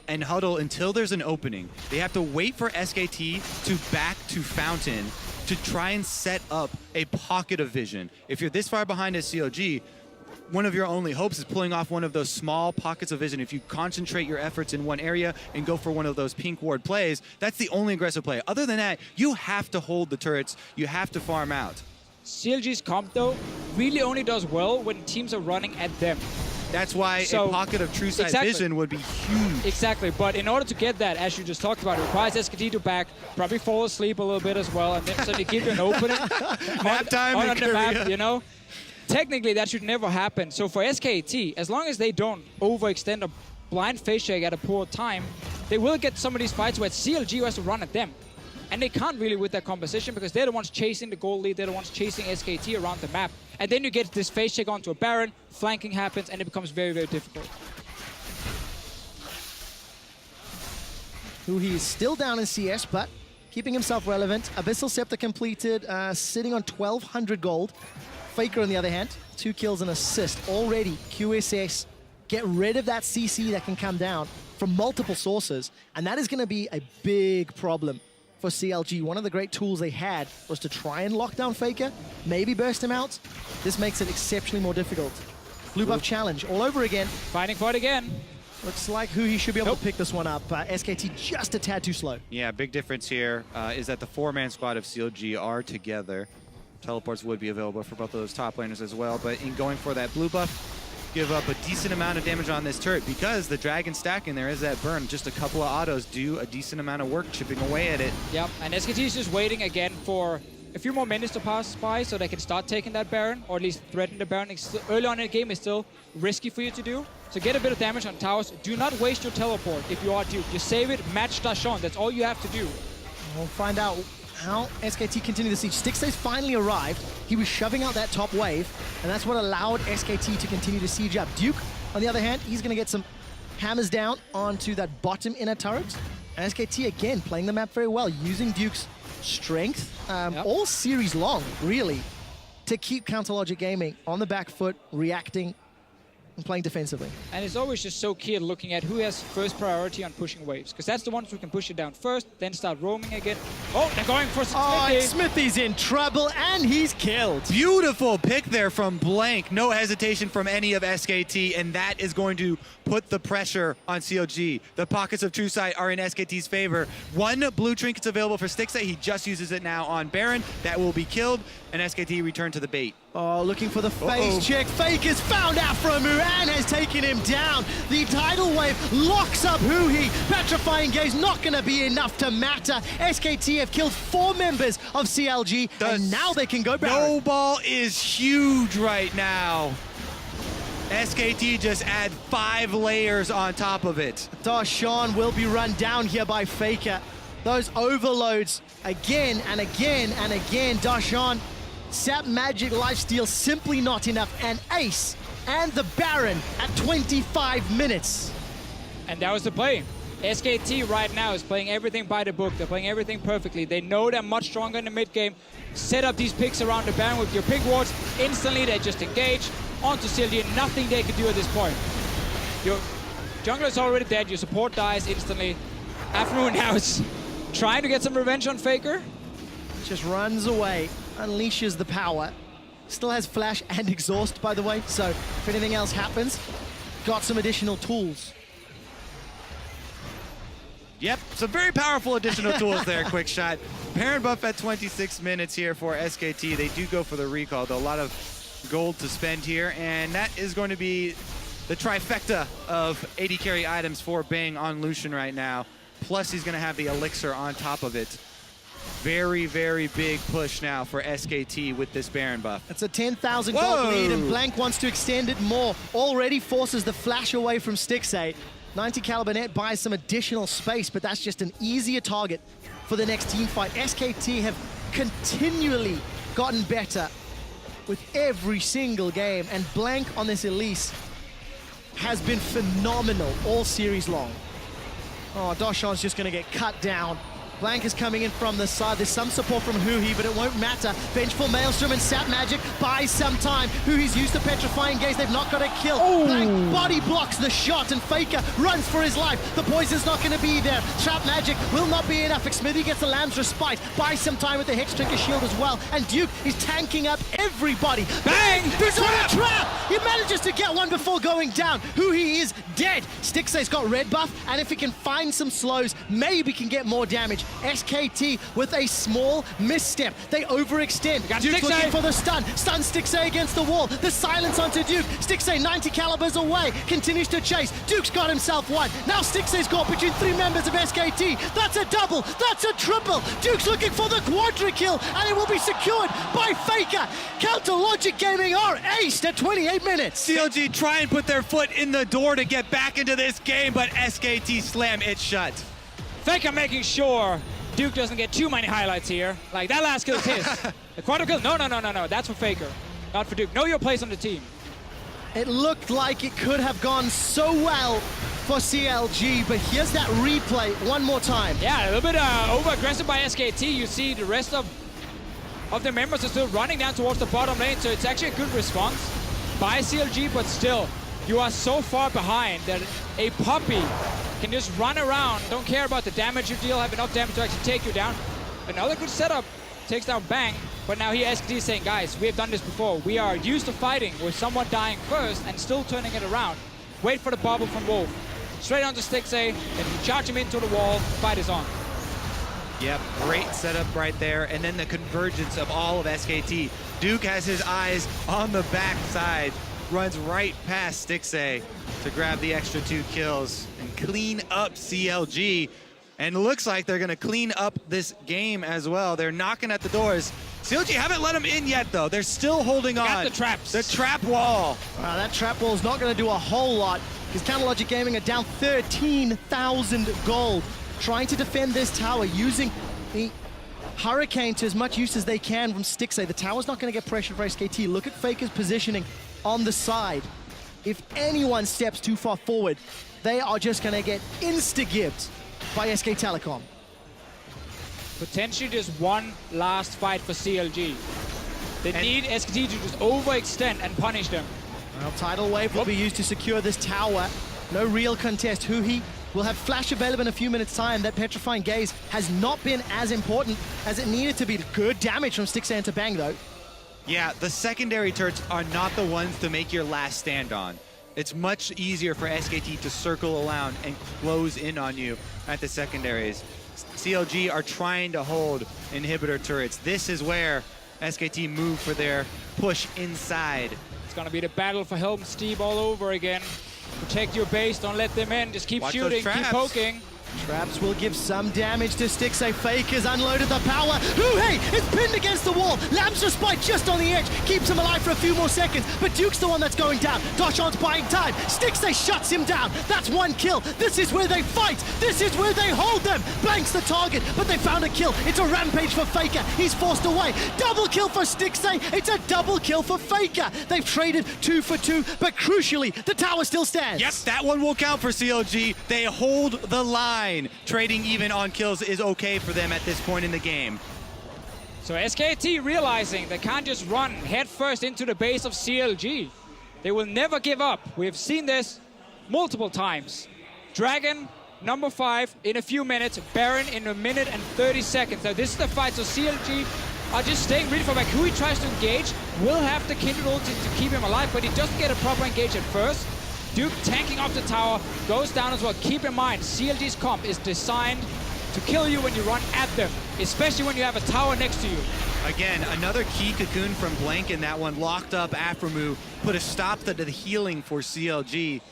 and huddle until there's an opening. They have to wait for SKT to back to Fountain to try and set up a pocket of vision. If you're this far behind as CLG, one of your only hopes is pulling off one of those small pockets of vision. If you concentrate your efforts in one area and go for one of those pink ward plays, that's the only aggressive play. Other than that, you have to hold the turrets. You have to farm out. CLG's comp, though, really only does well when teams are running at them. That's why a pocket of true sight vision would be huge. Exactly, but in order to get that, as you just talked about, it requires SKT to back, probably fall asleep a little bit as well, and then suddenly give you an opening Nap time on in the Korea. map, you know? Technically, that should never happen. So for SKT, as long as they don't overextend a blind face check at a poor time, they will get some of these fights where it's CLG who has to run at them. And they can't really with that composition because they're the ones chasing the gold lead, they're the ones chasing SKT around the map. And then you get this face check onto a Baron, flanking happens, and it becomes very, very difficult. Who is still down in CS, but keeping himself relevant. Abyssal Scepter completed, sitting on 1,200 gold. Faker, on the other hand, 2 kills and assist. Already, QSS, get rid of that CC that can come down from multiple sources. And that is going to be a big problem for CLG. One of the great tools they had was to try and lock down Faker, maybe burst him out. This makes it exceptionally more difficult. Blue buff challenge all over again. Fighting for it again. Looks like he should be able to pick this one up. SKT just a tad too slow. Yeah, big difference here is that the 4-man squad of CLG are together. Teleports would be available for both of those top laners as well, but in going for that blue buff, give up a decent amount of damage on this turret because the dragon stack in there is that burn. Just a couple of autos do a decent amount of work chipping away at it. Yep, and SKT is just waiting again for a few more minutes to pass by so they can start taking that Baron, or at least threaten the Baron. Early on in the game is still risky for you to do. So get a bit of damage on towers. Do not waste your teleport if you are Duke. Just save it, match Dashon. That's all you have to do. We'll find out how SKT continue the siege. Stixay's finally arrived. He was shoving out that top wave, and that's what allowed SKT to continue to siege up. Duke, on the other hand, he's going to get some hammers down onto that bottom inner turret. And SKT, again, playing the map very well, using Duke's strength all series long, really, to keep Counter Logic Gaming on the back foot, reacting and playing defensively. And it's always just so key at looking at who has first priority on pushing waves, because that's the ones who can push it down first, then start roaming again. Oh, they're going for Smithy. Oh, Smithy's in trouble, and he's killed. Beautiful pick there from Blank. No hesitation from any of SKT, and that is going to put the pressure on CLG. The pockets of true sight are in SKT's favor. 1 blue trinket's available for Stixay. He just uses it now on Baron. That will be killed, and SKT return to the bait. Oh, looking for the face check. Faker's found Afromu and has taken him down. The tidal wave locks up Huhi. Petrifying Gaze not going to be enough to matter. SKT have killed 4 members of CLG, and now they can go back. Snowball is huge right now. SKT just add 5 layers on top of it. Dashon will be run down here by Faker. Those overloads again and again and again. Dashon, Sap Magic Lifesteal simply not enough. And Ace and the Baron at 25 minutes. And that was the play. SKT right now is playing everything by the book. They're playing everything perfectly. They know they're much stronger in the mid game. Set up these picks around the Baron with your pick wards. Instantly they just engage onto CLG. Nothing they can do at this point. Your jungler is already dead. Your support dies instantly. Afternoon now is trying to get some revenge on Faker. Just runs away, unleashes the power. Still has flash and exhaust, by the way, so if anything else happens, got some additional tools. Yep, some very powerful additional tools there, quick shot. Baron buff at 26 minutes here for SKT. They do go for the recall, though a lot of gold to spend here, and that is going to be the trifecta of AD carry items for Bang on Lucian right now. Plus he's going to have the elixir on top of it. Very, very big push now for SKT with this Baron buff. It's a 10,000 gold lead, and Blank wants to extend it more. Already forces the flash away from Stixay. 90 caliber net buys some additional space, but that's just an easier target for the next team fight. SKT have continually gotten better with every single game, and Blank on this Elise has been phenomenal all series long. Oh, Doshan's just going to get cut down. Blank is coming in from the side. There's some support from Huhi, but it won't matter. Vengeful Maelstrom and Sap Magic buys some time. Huhi's used the Petrifying Gaze. They've not got a kill. Oh. Blank body blocks the shot, and Faker runs for his life. The poison's not going to be there. Trap Magic will not be enough. Smithy gets the Lamb's Respite. Buys some time with the Hex Trinket Shield as well. And Duke is tanking up everybody. Bang! There's a trap! He manages to get one before going down. Huhi is dead. Stixay's got red buff, and if he can find some slows, maybe can get more damage. SKT with a small misstep. They overextend. Duke's Stixay looking for the stun. Stun Stixay against the wall. The silence onto Duke. Stixay 90 calibers away. Continues to chase. Duke's got himself one. Now Stixay's got between 3 members of SKT. That's a double. That's a triple. Duke's looking for the quadra kill, and it will be secured by Faker. Counter Logic Gaming are aced at 28 minutes. CLG try and put their foot in the door to get back into this game, but SKT slam it shut. Faker making sure Duke doesn't get too many highlights here. Like, that last kill is his. The quadra kill, no. That's for Faker, not for Duke. Know your place on the team. It looked like it could have gone so well for CLG, but here's that replay one more time. Yeah, a little bit over-aggressive by SKT. You see the rest of the members are still running down towards the bottom lane, so it's actually a good response by CLG, but still, you are so far behind that a puppy can just run around, don't care about the damage you deal, have enough damage to actually take you down. Another good setup, takes down Bang, but now here SKT is saying, guys, we have done this before. We are used to fighting with someone dying first and still turning it around. Wait for the bubble from Wolf. Straight onto Stixay, and you charge him into the wall, fight is on. Yep, great setup right there, and then the convergence of all of SKT. Duke has his eyes on the back side, runs right past Stixay to grab the extra 2 kills and clean up CLG. And looks like they're gonna clean up this game as well. They're knocking at the doors. CLG haven't let them in yet though. They're still holding on. Got the traps. The trap wall. That trap wall is not gonna do a whole lot because Counter Logic Gaming are down 13,000 gold. Trying to defend this tower using the Hurricane to as much use as they can from Stixay. The tower's not gonna get pressure for SKT. Look at Faker's positioning on the side. If anyone steps too far forward, they are just gonna get insta-gibbed by SK Telecom. Potentially just one last fight for CLG. They need SKT to just overextend and punish them. Well, Tidal Wave will be used to secure this tower. No real contest. Huhi will have flash available in a few minutes' time. That Petrifying Gaze has not been as important as it needed to be. Good damage from Stixay into Bang, though. Yeah, the secondary turrets are not the ones to make your last stand on. It's much easier for SKT to circle around and close in on you at the secondaries. CLG are trying to hold inhibitor turrets. This is where SKT move for their push inside. It's gonna be the battle for Helm Steve all over again. Protect your base, don't let them in. Just keep shooting, keep poking. Traps will give some damage to Stixay. Faker's unloaded the power. Huhi is pinned against the wall. Lamb's Respite just on the edge. Keeps him alive for a few more seconds. But Duke's the one that's going down. Doshan's buying time. Stixay shuts him down. That's 1 kill. This is where they fight. This is where they hold them. Blanks the target, but they found a kill. It's a rampage for Faker. He's forced away. Double kill for Stixay. It's a double kill for Faker. They've traded 2 for 2, but crucially, the tower still stands. Yep, that one will count for CLG. They hold the line. Trading even on kills is okay for them at this point in the game. So SKT realizing they can't just run head first into the base of CLG. They will never give up. We've seen this multiple times. Dragon, number 5 in a few minutes. Baron in 1 minute and 30 seconds. Now this is the fight, so CLG are just staying ready for back. Who he tries to engage will have the Kindred ulti to keep him alive, but he doesn't get a proper engage at first. Duke tanking off the tower, goes down as well. Keep in mind, CLG's comp is designed to kill you when you run at them, especially when you have a tower next to you. Again, another key cocoon from Blank in that one. Locked up Aframu, put a stop to the healing for CLG,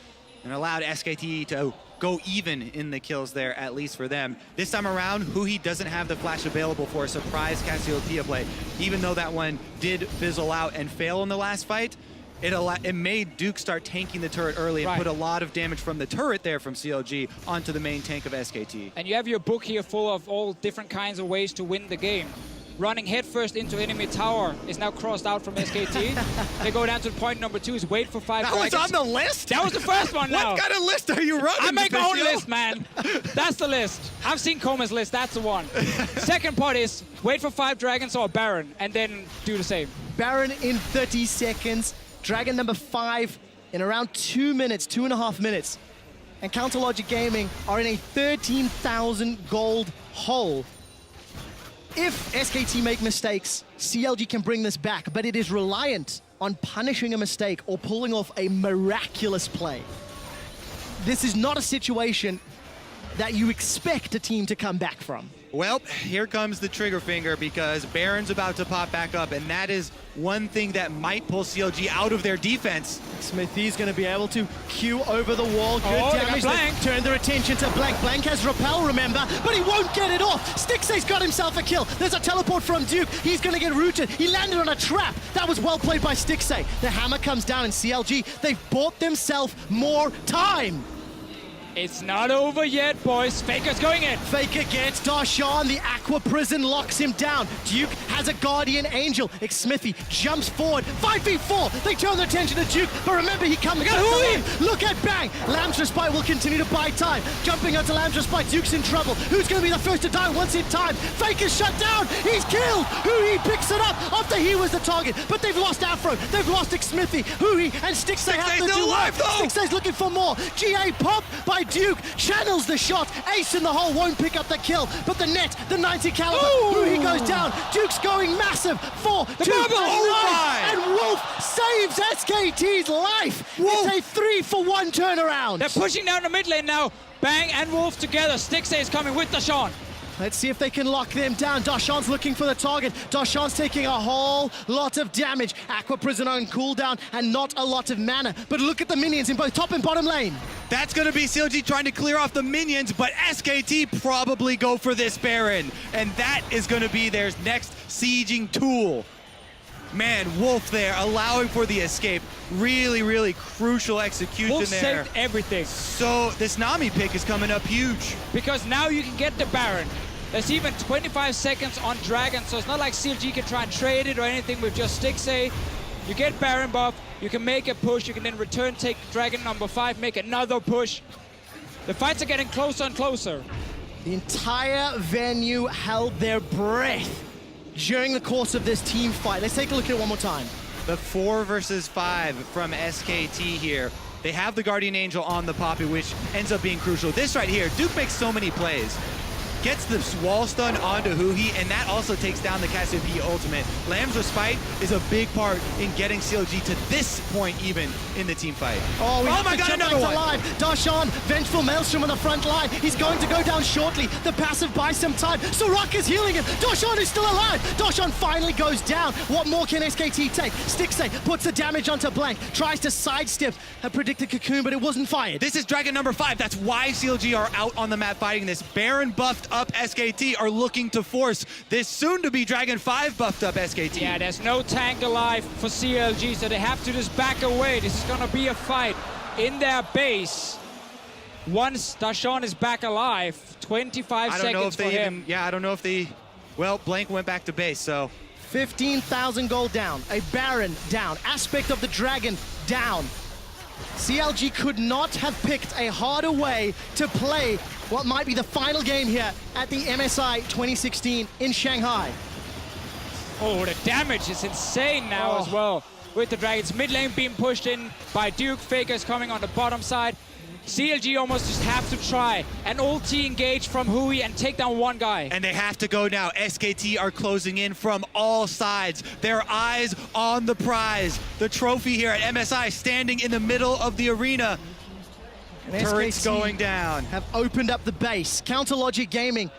and allowed SKT to go even in the kills there, at least for them. This time around, Huhi doesn't have the flash available for a surprise Cassiopeia play. Even though that one did fizzle out and fail in the last fight, it made Duke start tanking the turret early and put a lot of damage from the turret there from CLG onto the main tank of SKT. And you have your book here full of all different kinds of ways to win the game. running headfirst into enemy tower is now crossed out from SKT. They go down to point number 2 is wait for 5 That dragons. was on the list? That was the first one now. What kind of list are you running? I make my own Vizio? list, man. That's the list. I've seen Coma's list, that's the one. Second part is wait for 5 dragons or a Baron, and then do the same. Baron in 30 seconds. Dragon number 5 in around 2 minutes, 2.5 minutes. And Counterlogic Gaming are in a 13,000 gold hole. If SKT make mistakes, CLG can bring this back, but it is reliant on punishing a mistake or pulling off a miraculous play. This is not a situation that you expect a team to come back from. Well, here comes the trigger finger because Baron's about to pop back up, and that is one thing that might pull CLG out of their defense. Smithy's going to be able to queue over the wall. Good Oh, they got damage. Blank. They turn their attention to Blank. Blank has Repel, remember, but he won't get it off. Stixay's got himself a kill. There's a teleport from Duke. He's going to get rooted. He landed on a trap. That was well played by Stixay. The hammer comes down in CLG. They've bought themselves more time. It's not over yet, boys. Faker's going in. Faker gets Darshan, the Aqua Prison locks him down. Duke has a Guardian Angel. Smithy jumps forward, 5v4. They turn their attention to Duke, but remember he comes back. Look at Bang. Lamb's Respite will continue to buy time. Jumping onto Lamb's Respite, Duke's in trouble. Who's going to be the first to die once in time? Faker's shut down. He's killed. Hui picks it up after he was the target, but they've lost Afro. They've lost Smithy. Hui and Stixay have to do alive, though. Stixay's looking for more. GA pop by Duke channels the shot. Ace in the hole won't pick up the kill, but the net, the 90 caliber. He goes down. Duke's going massive. 4, 2, 9, and Wolf saves SKT's life. Wolf. It's a 3-for-1 turnaround. They're pushing down the mid lane now. Bang and Wolf together. Stixay is coming with Darshan. Let's see if they can lock them down. Darshan's looking for the target. Darshan's taking a whole lot of damage. Aqua Prison on cooldown and not a lot of mana. But look at the minions in both top and bottom lane. That's going to be CLG trying to clear off the minions, but SKT probably go for this Baron. And that is going to be their next sieging tool. Man, Wolf there, allowing for the escape. Really, really crucial execution Wolf there. saved everything. So this Nami pick is coming up huge. Because now you can get the Baron. There's even 25 seconds on Dragon, so it's not like CLG can try and trade it or anything with just Stixay. You get Baron buff, you can make a push, you can then return, take Dragon number 5, make another push. The fights are getting closer and closer. The entire venue held their breath during the course of this team fight. Let's take a look at it one more time. The 4 versus 5 from SKT here. They have the Guardian Angel on the Poppy, which ends up being crucial. This right here, Duke makes so many plays. Gets the wall stun onto Hui, and that also takes down the Cassiopeia ultimate. Lamb's Respite is a big part in getting CLG to this point even in the team fight. Oh my God, another one! Alive. Darshan, Vengeful Maelstrom on the front line. He's going to go down shortly. The passive buys some time. Soraka is healing him. Darshan is still alive. Darshan finally goes down. What more can SKT take? Stixay puts the damage onto Blank. Tries to sidestep a predicted cocoon, but it wasn't fired. This is Dragon number 5. That's why CLG are out on the map fighting this. Baron buffed up SKT are looking to force this soon-to-be Dragon 5 buffed up SKT. Yeah, there's no tank alive for CLG, so they have to just back away. This is gonna be a fight in their base. Once Darshan is back alive, 25 seconds for him. I don't know if they... Well, Blank went back to base, so... 15,000 gold down. A Baron down. Aspect of the Dragon down. CLG could not have picked a harder way to play what might be the final game here at the MSI 2016 in Shanghai. Oh, the damage is insane now as well with the Dragons. Mid lane being pushed in by Duke. Faker's coming on the bottom side. CLG almost just have to try an ulti engage from Hui and take down one guy. And they have to go now. SKT are closing in from all sides. Their eyes on the prize. The trophy here at MSI standing in the middle of the arena. And Turrets SKT going down. have opened up the base. Counterlogic Gaming,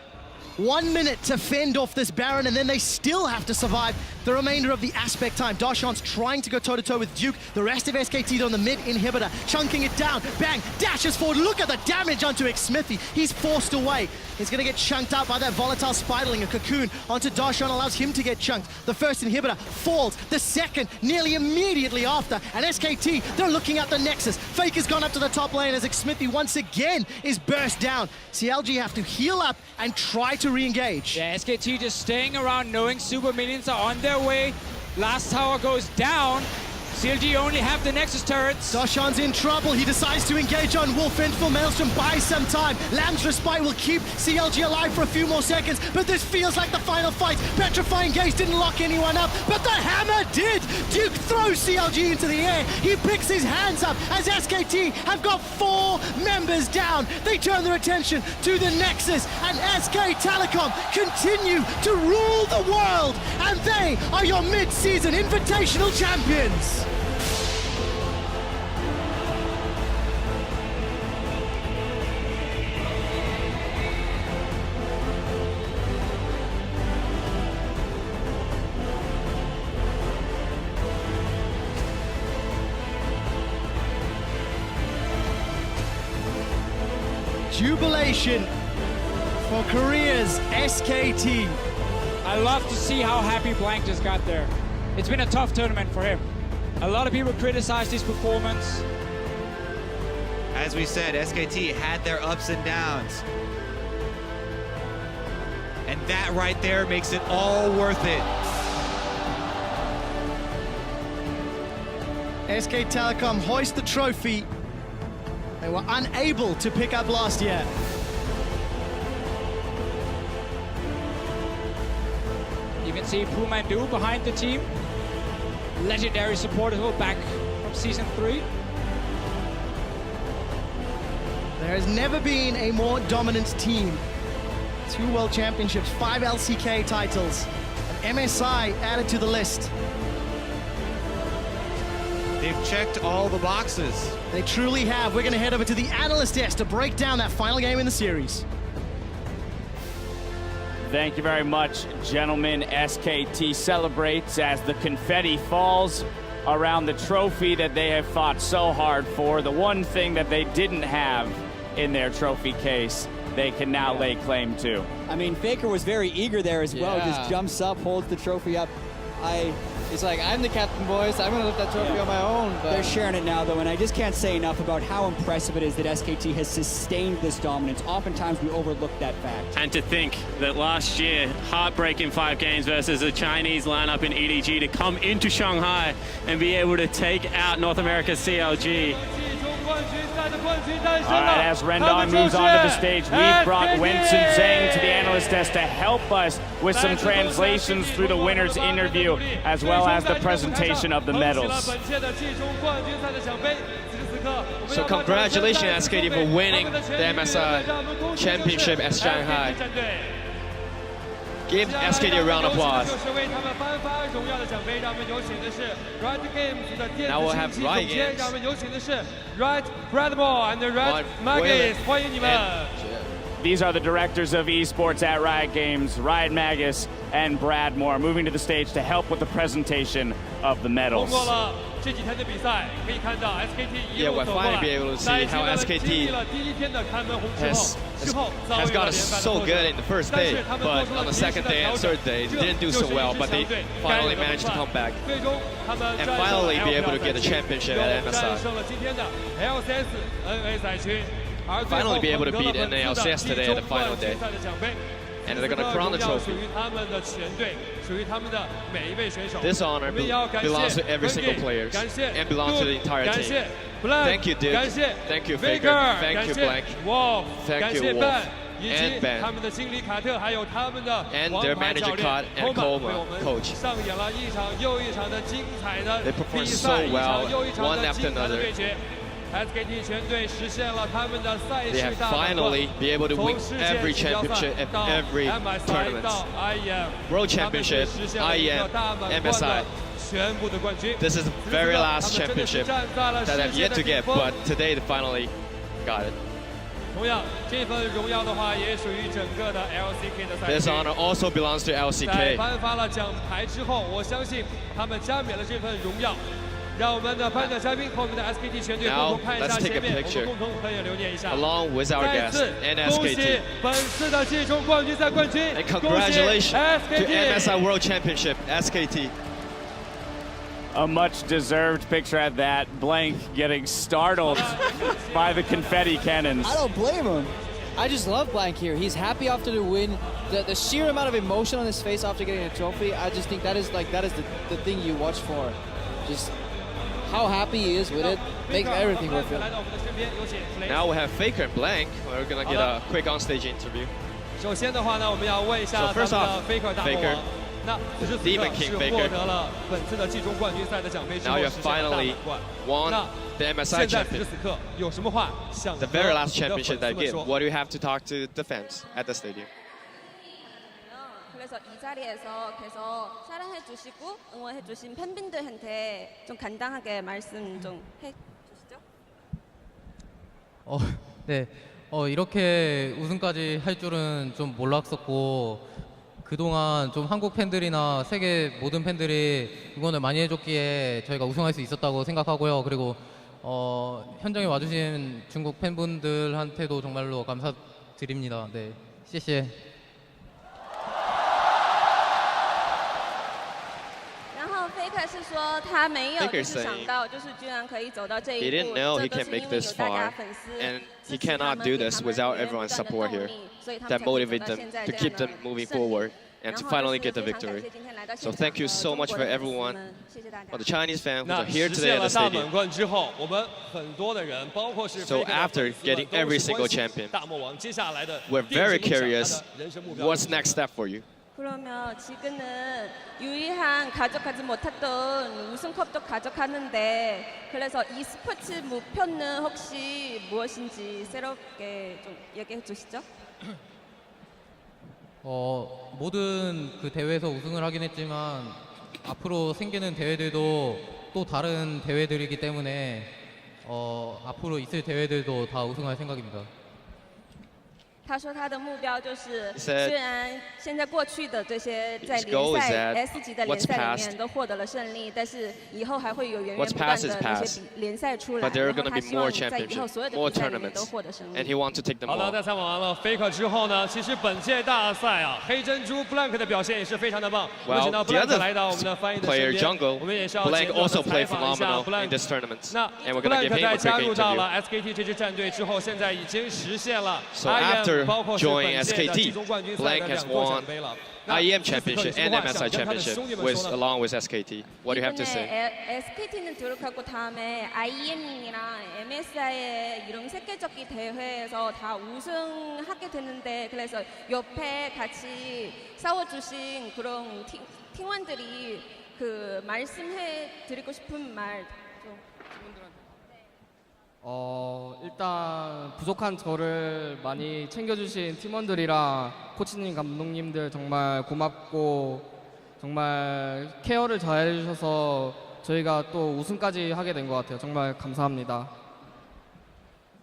1 minute to fend off this Baron, and then they still have to survive the remainder of the aspect time. Darshan's trying to go toe-to-toe with Duke. The rest of SKT on the mid inhibitor, chunking it down. Bang, dashes forward. Look at the damage onto Xmithy. He's forced away. He's going to get chunked out by that volatile spiderling. A cocoon onto Darshan allows him to get chunked. The first inhibitor falls. The second nearly immediately after. And SKT, they're looking at the Nexus. Fake has gone up to the top lane as Xmithy once again is burst down. CLG have to heal up and try to re-engage. Yeah, SKT just staying around knowing super minions are on their way. Last tower goes down. CLG only have the Nexus turrets. Darshan's in trouble. He decides to engage on Wolf. Infernal Maelstrom buys some time. Lamb's Respite will keep CLG alive for a few more seconds, but this feels like the final fight. Petrifying Gaze didn't lock anyone up, but the hammer did. Duke throws CLG into the air. He picks his hands up as SKT have got 4 members down. They turn their attention to the Nexus, and SK Telecom continue to rule the world, and they are your mid-season Invitational champions. Jubilation for Korea's SKT. I love to see how happy Blank just got there. It's been a tough tournament for him. A lot of people criticized his performance. As we said, SKT had their ups and downs. And that right there makes it all worth it. SK Telecom hoist the trophy. They were unable to pick up last year. You can see Pumandu behind the team. Legendary support as well, back from Season 3. There has never been a more dominant team. 2 World Championships, 5 LCK titles, and MSI added to the list. They've checked all the boxes. They truly have. We're going to head over to the analyst desk to break down that final game in the series. Thank you very much, gentlemen. SKT celebrates as the confetti falls around the trophy that they have fought so hard for. The one thing that they didn't have in their trophy case, they can now lay claim to. I mean, Faker was very eager there as well. Just jumps up, holds the trophy up. It's like, I'm the captain, boys. I'm going to lift that trophy on my own. But they're sharing it now, though, and I just can't say enough about how impressive it is that SKT has sustained this dominance. Oftentimes, we overlook that fact. And to think that last year, heartbreaking 5 games versus a Chinese lineup in EDG to come into Shanghai and be able to take out North America's CLG. All right, as Rendon moves onto the stage, we've brought Wenson Zhang to the analyst desk to help us with some translations through the winner's interview, as well as the presentation of the medals. So congratulations, SKT, for winning the MSI Championship at Shanghai. Give SKT a round of applause. Now we'll have Riot Games. These are the directors of esports at Riot Games, Riot Magus and Brad Moore, moving to the stage to help with the presentation of the medals. Yeah, we'll finally be able to see how SKT has gotten so good in the first day, but on the second day and third day, they didn't do so well, but they finally managed to come back and finally be able to get a championship at MSI. Finally be able to beat NALCS today at the final day. And they're going to crown the trophy. This honor belongs to every single player and belongs to the entire team. Thank you, Duke. Thank you, Faker. Thank you, Blank. Thank you, Wolf. And Ben. And their manager, Kat, and Coleman, coach. They performed so well, one after another. They have finally been able to win every championship at every tournament. World Championship, IEM, MSI. This is the very last championship that I've yet to get, but today they finally got it. 同样，这份荣耀的话也属于整个的 LCK 的赛 This 区。 honor also belongs to 在 LCK. 颁发了奖牌之后，我相信他们加冕了这份荣耀。让我们的颁奖嘉宾和我们的 SKT 全队共 Now 同看一下 let's take 前 a 面，我 picture 们共同合影留念一下。 Along with our 再 guest 次 and 恭喜 SKT. 本次的季中冠军赛冠军， And 恭喜 congratulations to SKT。 MSI World Championship, SKT. A much-deserved picture at that. Blank getting startled by the confetti cannons. I don't blame him. I just love Blank here. He's happy after the win. The sheer amount of emotion on his face after getting a trophy, I just think that is the thing you watch for. Just how happy he is with it makes everything worth it. Now we have Faker and Blank. We're gonna get a quick onstage interview. 首先的话呢，我们要问一下 So 咱们 first 的 off, Faker 大魔 Faker 王。那此时此刻 Demon King 是 Faker 获得了本次的季中冠军赛的奖杯之 Now 后， you 实 have 现了大 finally 满贯。 won 那 the MSI 现在此时 champion. 此刻有什么话想 The 和 very last 你的 championship 粉 that 丝们 give. 说？ What do you have to talk to the fans at the stadium? 그래서 이 자리에서 계속 사랑해 주시고 응원해 주신 팬분들한테 좀 간단하게 말씀 좀 해주시죠. 네. 이렇게 우승까지 할 줄은 좀 몰랐었고 그동안 좀 한국 팬들이나 세계 모든 팬들이 응원을 많이 해줬기에 저희가 우승할 수 있었다고 생각하고요. 그리고 현장에 와주신 중국 팬분들한테도 정말로 감사드립니다. 네, 谢谢. 然后 Faker 是说他没有 Faker 就是想到就是居然可以走到这 He 一 didn't 步， know 这 he 都 can 是 make 因为 this 有大家 far, 粉丝 and 支 he 持他 cannot 们， do 给 this 他们 without 源源不 everyone's 断的 support 动 here 力，所以他 that 们才可以走 motivate 到 them 现在 to 这 keep 样 them 的 moving 胜利。 forward and 然 to 后 finally 就 get 是 the 非常感 victory. 谢今天来到 So 现场 thank you 的 so 中 much 国 for 的粉丝 everyone, 们，谢谢大家 for。the Chinese fans who 那 are here 实 today 现 at the 了大 stadium. 满贯之后，我们很多的人，包括是 So Faker 的 after 粉丝们 getting 都 every 是 single 关心 champion, 大魔王接下来的 We're 电 very 视梦想，他 curious. 的人生目标。 What's next step for you? 그러면 지금은 유일한 가져가지 못했던 우승컵도 가져가는데 그래서 이 스포츠 목표는 혹시 무엇인지 새롭게 좀 얘기해 주시죠. 모든 그 대회에서 우승을 하긴 했지만 앞으로 생기는 대회들도 또 다른 대회들이기 때문에 앞으로 있을 대회들도 다 우승할 생각입니다. 他说他的目标就是， He said 虽然现在过去的这些在 his goal 联 is 赛 that S 级的联 what's 赛里 past- 面都获得了胜利，但是以后还会有源源 What's 不断 past is 的那些 past. 联赛出来， But there are 然后 going to 他 be 希望 more 在以后 championships, 所有的 more 比赛里面 tournaments, 都获得胜 and 利。 he wants to take them 好的， all. 在采访完了 Faker 之后呢，其实本届大赛啊，黑珍珠 Blank 的表现也是非常的棒。 Well, 有请到 the Blank other 来到我们的翻译的身 player 边， Jungle, 我们也是要 Blank 简短 also 的采 played 访一下 phenomenal Blank in this tournament. 那 And we're going to Blank give him 在 a 加 quick 入到 interview. 了 SKT 这支战队之后，现在已经实现了 So IM after 包括是 joining 本届的 SKT, 季中冠军赛 Blank 的 has 两座 won 奖杯了。那 IEM 此刻有 championship 什么 and 话想 MSI 跟他的 championship 兄弟们 with 说呢？ along with SKT. What do you have to say? 이번에 SKT는 들어가고 다음에 IEM이랑 MSI의 이런 세계적인 대회에서 다 우승하게 되는데 그래서 옆에 같이 싸워주신 그런 팀원들이 그 말씀해 드리고 싶은 말 좀. 일단 부족한 저를 많이 챙겨주신 팀원들이랑 코치님, 감독님들 정말 고맙고 정말 케어를 잘 해주셔서 저희가 또 우승까지 하게 된 것 같아요. 정말 감사합니다.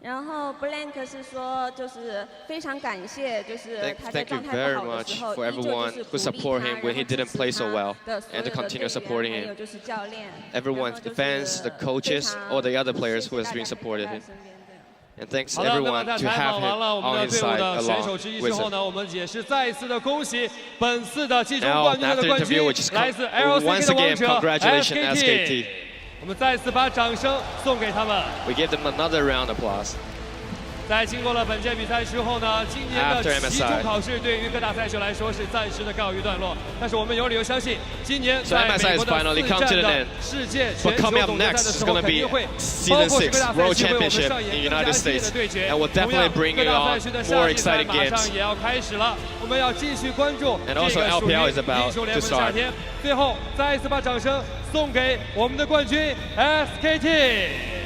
然后 Blank 是说，就是非常感谢，就是他在 Thank you 状态 very 不好的 much 时候， for 依旧 everyone 就是 who 鼓励 support 他， him 然 when 后 he 支 didn't 持 play so 他 well 的所 and 有 to 的 continue 队 supporting 员，还 him. 有就是教练 Everyone, 然后 the 就是 fans, the 非 coaches, 常 all the other 谢 players 谢 who has 大 been 家在 supported 他 him. 身边这样。 And thanks 好的，那么 everyone 在 to 采 have 访 him 完了我们 on 的 his 队伍 side 的选手 along 之一 with 之后 him. 呢，我们也是再一次的恭喜本次的季中 Now, 冠军赛的 after 冠 interview, 军 which is 来自 once LCK 的王 again, 者 congratulations, SKT SKT.。我们再次把掌声送给他们。 We give them another round of applause. 在经过了本届比赛之后呢，今年的 After 期中考试对于各大赛事来说是暂时的告一段落。但是我们有理由相信，今年 So 在 MSI 美国 has finally 的 come 4 to 站 an 的 end. 世界 But 全球 coming up 总决赛 next 的 is 时 going 候， to 肯定 be 会包 Season 括是各 6大 World 赛事为我们 Championship 上演 in 更 United 加激烈 States. 的对决。 And we'll 同样 definitely bring 各 you 大赛 on 事的 more 夏季赛 exciting 马 games. 上也要开始了，我们要继续关注 And 这 also 个属于 LPL is about 英雄联 to 盟的夏 start. 天。最后，再一次把掌声送给我们的冠军 SKT。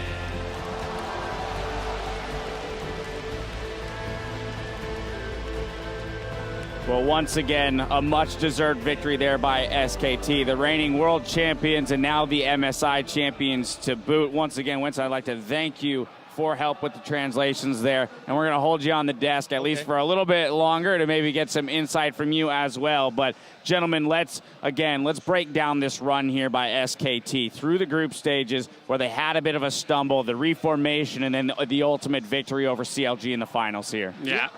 Well, once again, a much-deserved victory there by SKT, the reigning world champions and now the MSI champions to boot. Once again, Winston, I'd like to thank you for help with the translations there. And we're going to hold you on the desk at least for a little bit longer to maybe get some insight from you as well. But, gentlemen, let's break down this run here by SKT through the group stages where they had a bit of a stumble, the reformation, and then the ultimate victory over CLG in the finals here. Yeah.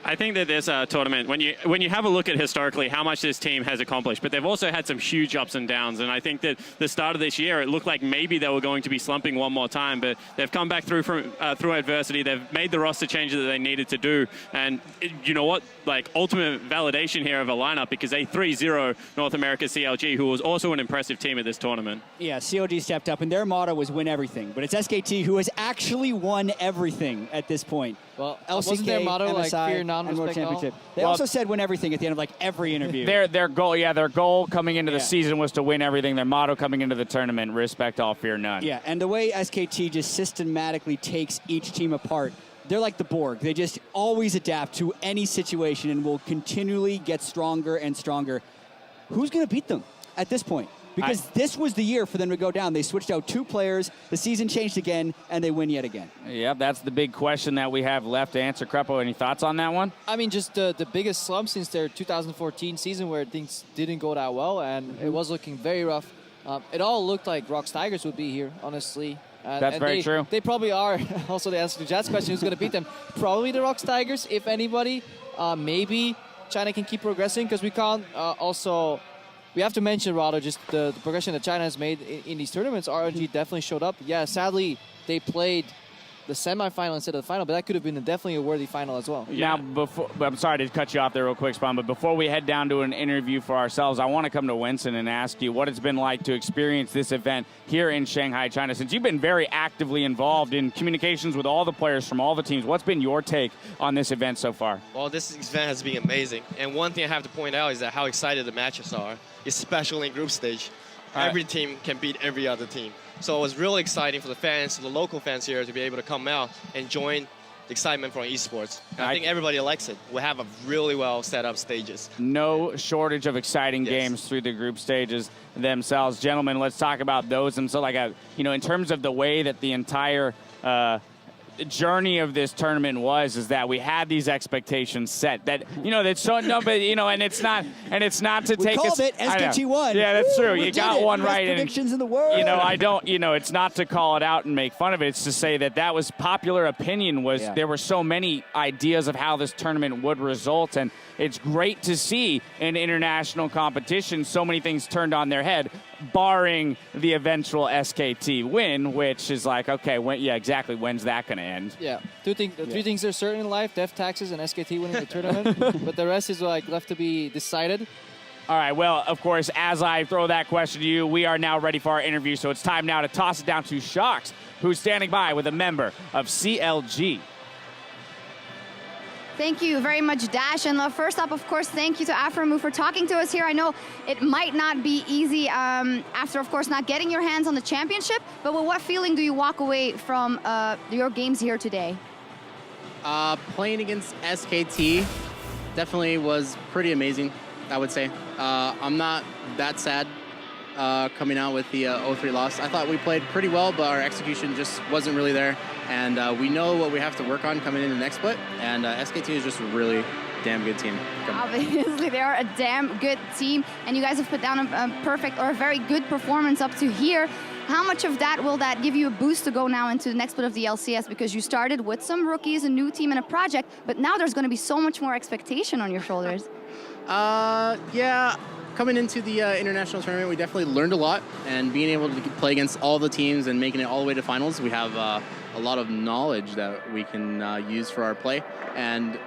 I think that this tournament, when you have a look at historically how much this team has accomplished, but they've also had some huge ups and downs. And I think that the start of this year, it looked like maybe they were going to be slumping one more time, but they've come back through adversity. They've made the roster changes that they needed to do. And you know what? Like, ultimate validation here of a lineup, because they 3-0 North America CLG, who was also an impressive team at this tournament. Yeah, CLG stepped up, and their motto was win everything. But it's SKT who has actually won everything at this point. Well, LCK, wasn't their motto MSI, like fear none, and World respect Championship. all? They also said win everything at the end of like every interview. Their goal coming into the season was to win everything. Their motto coming into the tournament, respect all, fear none. Yeah, and the way SKT just systematically takes each team apart, they're like the Borg. They just always adapt to any situation and will continually get stronger and stronger. Who's going to beat them at this point? Because this was the year for them to go down. They switched out 2 players, the season changed again, and they win yet again. Yep, that's the big question that we have left to answer. Crepo, any thoughts on that one? I mean, just the biggest slump since their 2014 season where things didn't go that well, and it was looking very rough. It all looked like Rocks Tigers would be here, honestly. That's very true. They probably are. Also, to answer to Jad's question, who's going to beat them? Probably the Rocks Tigers, if anybody. Maybe China can keep progressing, because we can't also... We have to mention, rather, just the progression that China has made in these tournaments. RNG definitely showed up. Yeah, sadly, they played the semifinal instead of the final, but that could have been definitely a worthy final as well. Yeah. Now, I'm sorry to cut you off there real quick, Spawn, but before we head down to an interview for ourselves, I want to come to Winston and ask you what it's been like to experience this event here in Shanghai, China. Since you've been very actively involved in communications with all the players from all the teams, what's been your take on this event so far? Well, this event has been amazing. And one thing I have to point out is that how excited the matches are, especially in group stage. Every team can beat every other team. So it was really exciting for the fans, the local fans here, to be able to come out and join the excitement from esports. I think everybody likes it. We have a really well set up stages. No shortage of exciting games through the group stages themselves. Gentlemen, let's talk about those. And so, like, in terms of the way that the entire journey of this tournament is that we had these expectations set that that's so but and it's not to take called it SKT won. Yeah, that's true. You got one right. Predictions in the world. I don't it's not to call it out and make fun of it. It's to say that was popular opinion. There were so many ideas of how this tournament would result, and it's great to see in international competition so many things turned on their head, barring the eventual SKT win, which is like, okay, when's that going to end? Yeah, three things are certain in life: death, taxes, and SKT winning the tournament. But the rest is like left to be decided. All right, well, of course, as I throw that question to you, we are now ready for our interview, so it's time now to toss it down to Shox, who's standing by with a member of CLG. Thank you very much, Dash. And first up, of course, thank you to Aframu for talking to us here. I know it might not be easy after, of course, not getting your hands on the championship, but with what feeling do you walk away from your games here today? Playing against SKT definitely was pretty amazing, I would say. I'm not that sad coming out with the 0-3 loss. I thought we played pretty well, but our execution just wasn't really there. And we know what we have to work on coming in the next split. And SKT is just a really damn good team. Obviously, they are a damn good team. And you guys have put down a perfect or a very good performance up to here. How much of that will that give you a boost to go now into the next split of the LCS? Because you started with some rookies, a new team, and a project. But now there's going to be so much more expectation on your shoulders. Yeah. Coming into the international tournament, we definitely learned a lot, and being able to play against all the teams and making it all the way to finals, we have a lot of knowledge that we can use for our play. And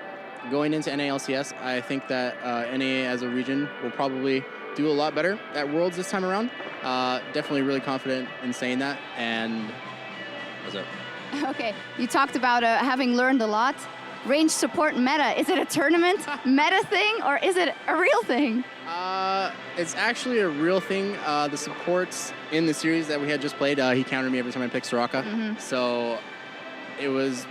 going into NALCS, I think that NA as a region will probably do a lot better at Worlds this time around. Definitely really confident in saying that, and that's it. Okay, you talked about having learned a lot. Range support meta, is it a tournament meta thing, or is it a real thing? It's actually a real thing. The supports in the series that we had just played, he countered me every time I picked Soraka. So it was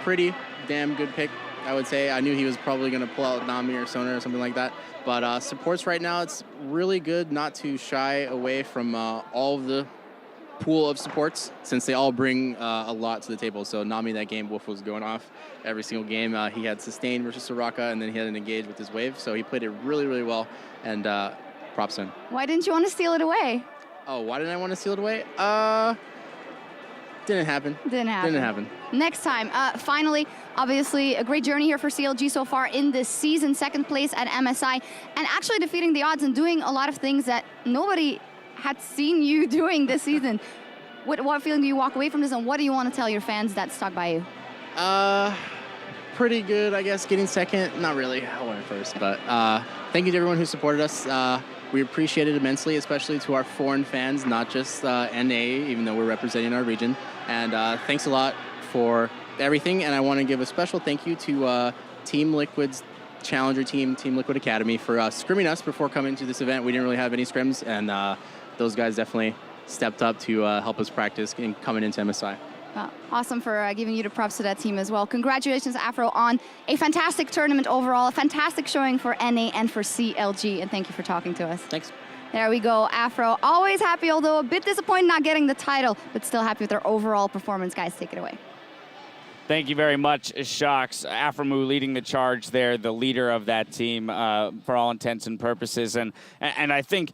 pretty damn good pick, I would say. I knew he was probably going to pull out Nami or Sona or something like that. But supports right now, it's really good not to shy away from all of the pool of supports since they all bring a lot to the table. So Nami that game, Wolf was going off every single game. He had sustain versus Soraka, and then he had an engage with his wave. So he played it really, really well, and props to him. Why didn't you want to steal it away? Oh, why didn't I want to steal it away? Didn't happen. Didn't happen. Next time. Finally, obviously, a great journey here for CLG so far in this season. Second place at MSI, and actually defeating the odds and doing a lot of things that nobody had seen you doing this season. What feeling do you walk away from this, and what do you want to tell your fans that stuck by you? Pretty good, I guess, getting second. Not really, I went first, but thank you to everyone who supported us. We appreciate it immensely, especially to our foreign fans, not just NA, even though we're representing our region. And thanks a lot for everything, and I want to give a special thank you to Team Liquid's Challenger team, Team Liquid Academy, for scrimming us before coming to this event. We didn't really have any scrims, and those guys definitely stepped up to help us practice in coming into MSI. Well, awesome for giving you the props to that team as well. Congratulations, Afro, on a fantastic tournament overall, a fantastic showing for NA and for CLG, and thank you for talking to us. Thanks. There we go, Afro. Always happy, although a bit disappointed not getting the title, but still happy with their overall performance. Guys, take it away. Thank you very much, Shox. Aframu leading the charge there, the leader of that team for all intents and purposes. And I think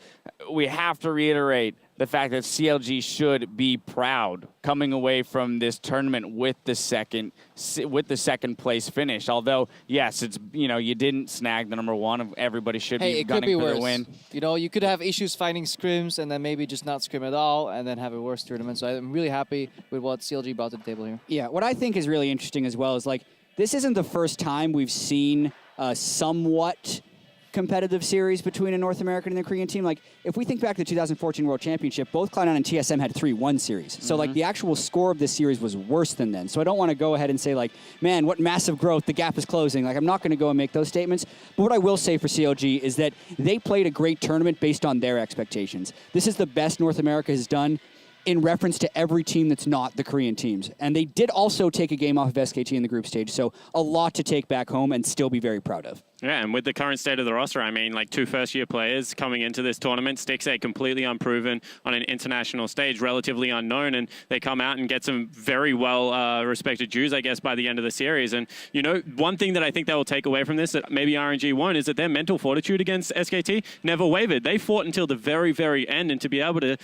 we have to reiterate the fact that CLG should be proud coming away from this tournament with the second place finish. Although, yes, it's, you know, you didn't snag the number one. Everybody should be gunning for the win. You know, you could have issues finding scrims and then maybe just not scrim at all and then have a worse tournament. So I'm really happy with what CLG brought to the table here. Yeah, what I think is really interesting as well is, like, this isn't the first time we've seen a somewhat competitive series between a North American and a Korean team. Like, if we think back to the 2014 World Championship, both Cloud9 and TSM had 3-1 series. So, like, the actual score of this series was worse than then. So I don't want to go ahead and say, like, man, what massive growth, the gap is closing. Like, I'm not going to go and make those statements. But what I will say for CLG is that they played a great tournament based on their expectations. This is the best North America has done in reference to every team that's not the Korean teams. And they did also take a game off of SKT in the group stage, so a lot to take back home and still be very proud of. Yeah, and with the current state of the roster, I mean, like, 2 first-year players coming into this tournament, Stixxay completely unproven on an international stage, relatively unknown, and they come out and get some very well-respected dues, I guess, by the end of the series. And, you know, one thing that I think they will take away from this that maybe RNG won't is that their mental fortitude against SKT never wavered. They fought until the very, very end, and to be able to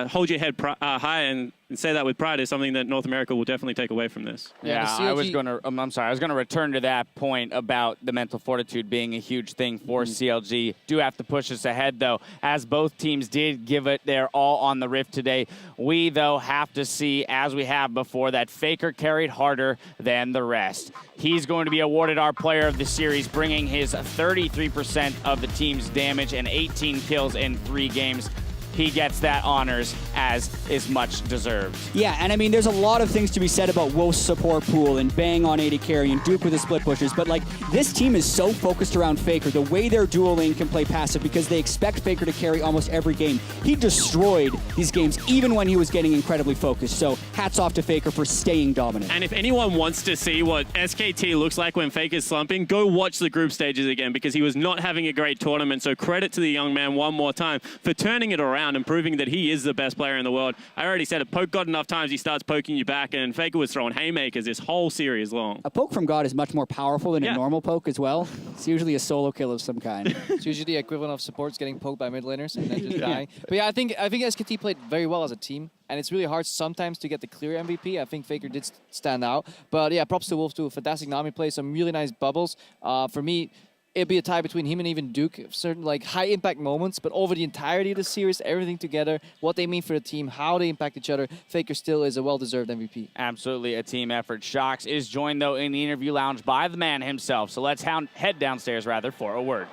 hold your head high and say that with pride is something that North America will definitely take away from this. Yeah, I was going to return to that point about the mental fortitude being a huge thing for CLG. Do have to push us ahead, though, as both teams did give it their all on the Rift today. We, though, have to see, as we have before, that Faker carried harder than the rest. He's going to be awarded our player of the series, bringing his 33% of the team's damage and 18 kills in 3 games. He gets that honors as is much deserved. Yeah, and I mean, there's a lot of things to be said about Wolf's support pool and Bang on AD carry and Duke with the split pushers, but, like, this team is so focused around Faker. The way their dual lane can play passive because they expect Faker to carry almost every game. He destroyed these games even when he was getting incredibly focused, so hats off to Faker for staying dominant. And if anyone wants to see what SKT looks like when Faker's slumping, go watch the group stages again, because he was not having a great tournament, so credit to the young man one more time for turning it around and proving that he is the best player in the world. I already said it, Poke God enough times, he starts poking you back, and Faker was throwing haymakers this whole series long. A poke from God is much more powerful than a normal poke as well. It's usually a solo kill of some kind. It's usually the equivalent of supports getting poked by mid laners and then just dying. But yeah, I think SKT played very well as a team, and it's really hard sometimes to get the clear MVP. I think Faker did stand out. But yeah, props to Wolf too. Fantastic Nami play, some really nice bubbles. For me, it'd be a tie between him and even Duke. Certain, like, high impact moments, but over the entirety of the series, everything together, what they mean for the team, how they impact each other, Faker still is a well-deserved MVP. Absolutely a team effort. Shox is joined, though, in the interview lounge by the man himself. So let's head downstairs, for a word.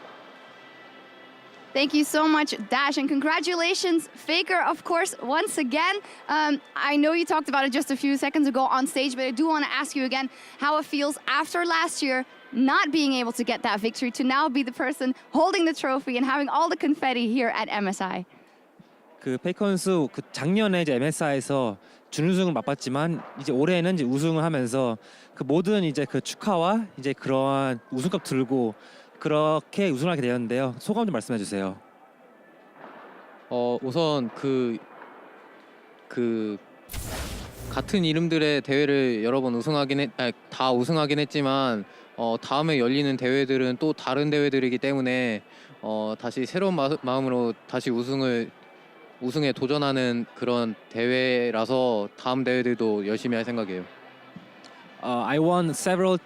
Thank you so much, Dash, and congratulations, Faker, of course, once again. I know you talked about it just a few seconds ago on stage, but I do want to ask you again how it feels after last year not being able to get that victory to now be the person holding the trophy and having all the confetti here at MSI. 그 페이커 선수 그 작년에 이제 MSI에서 준우승을 맛봤지만 이제 올해는 이제 우승을 하면서 그 모든 이제 그 축하와 이제 그러한 우승컵 들고 그렇게 우승하게 되었는데요. 소감 좀 말씀해 주세요. 우선 그 그 같은 이름들의 대회를 여러 번 다 우승하긴 했지만 다음에 열리는 대회들은 또 다른 대회들이기 때문에 다시 새로운 마음으로 다시 우승에 도전하는 그런 대회라서 다음 대회들도 열심히 할 생각이에요. I won several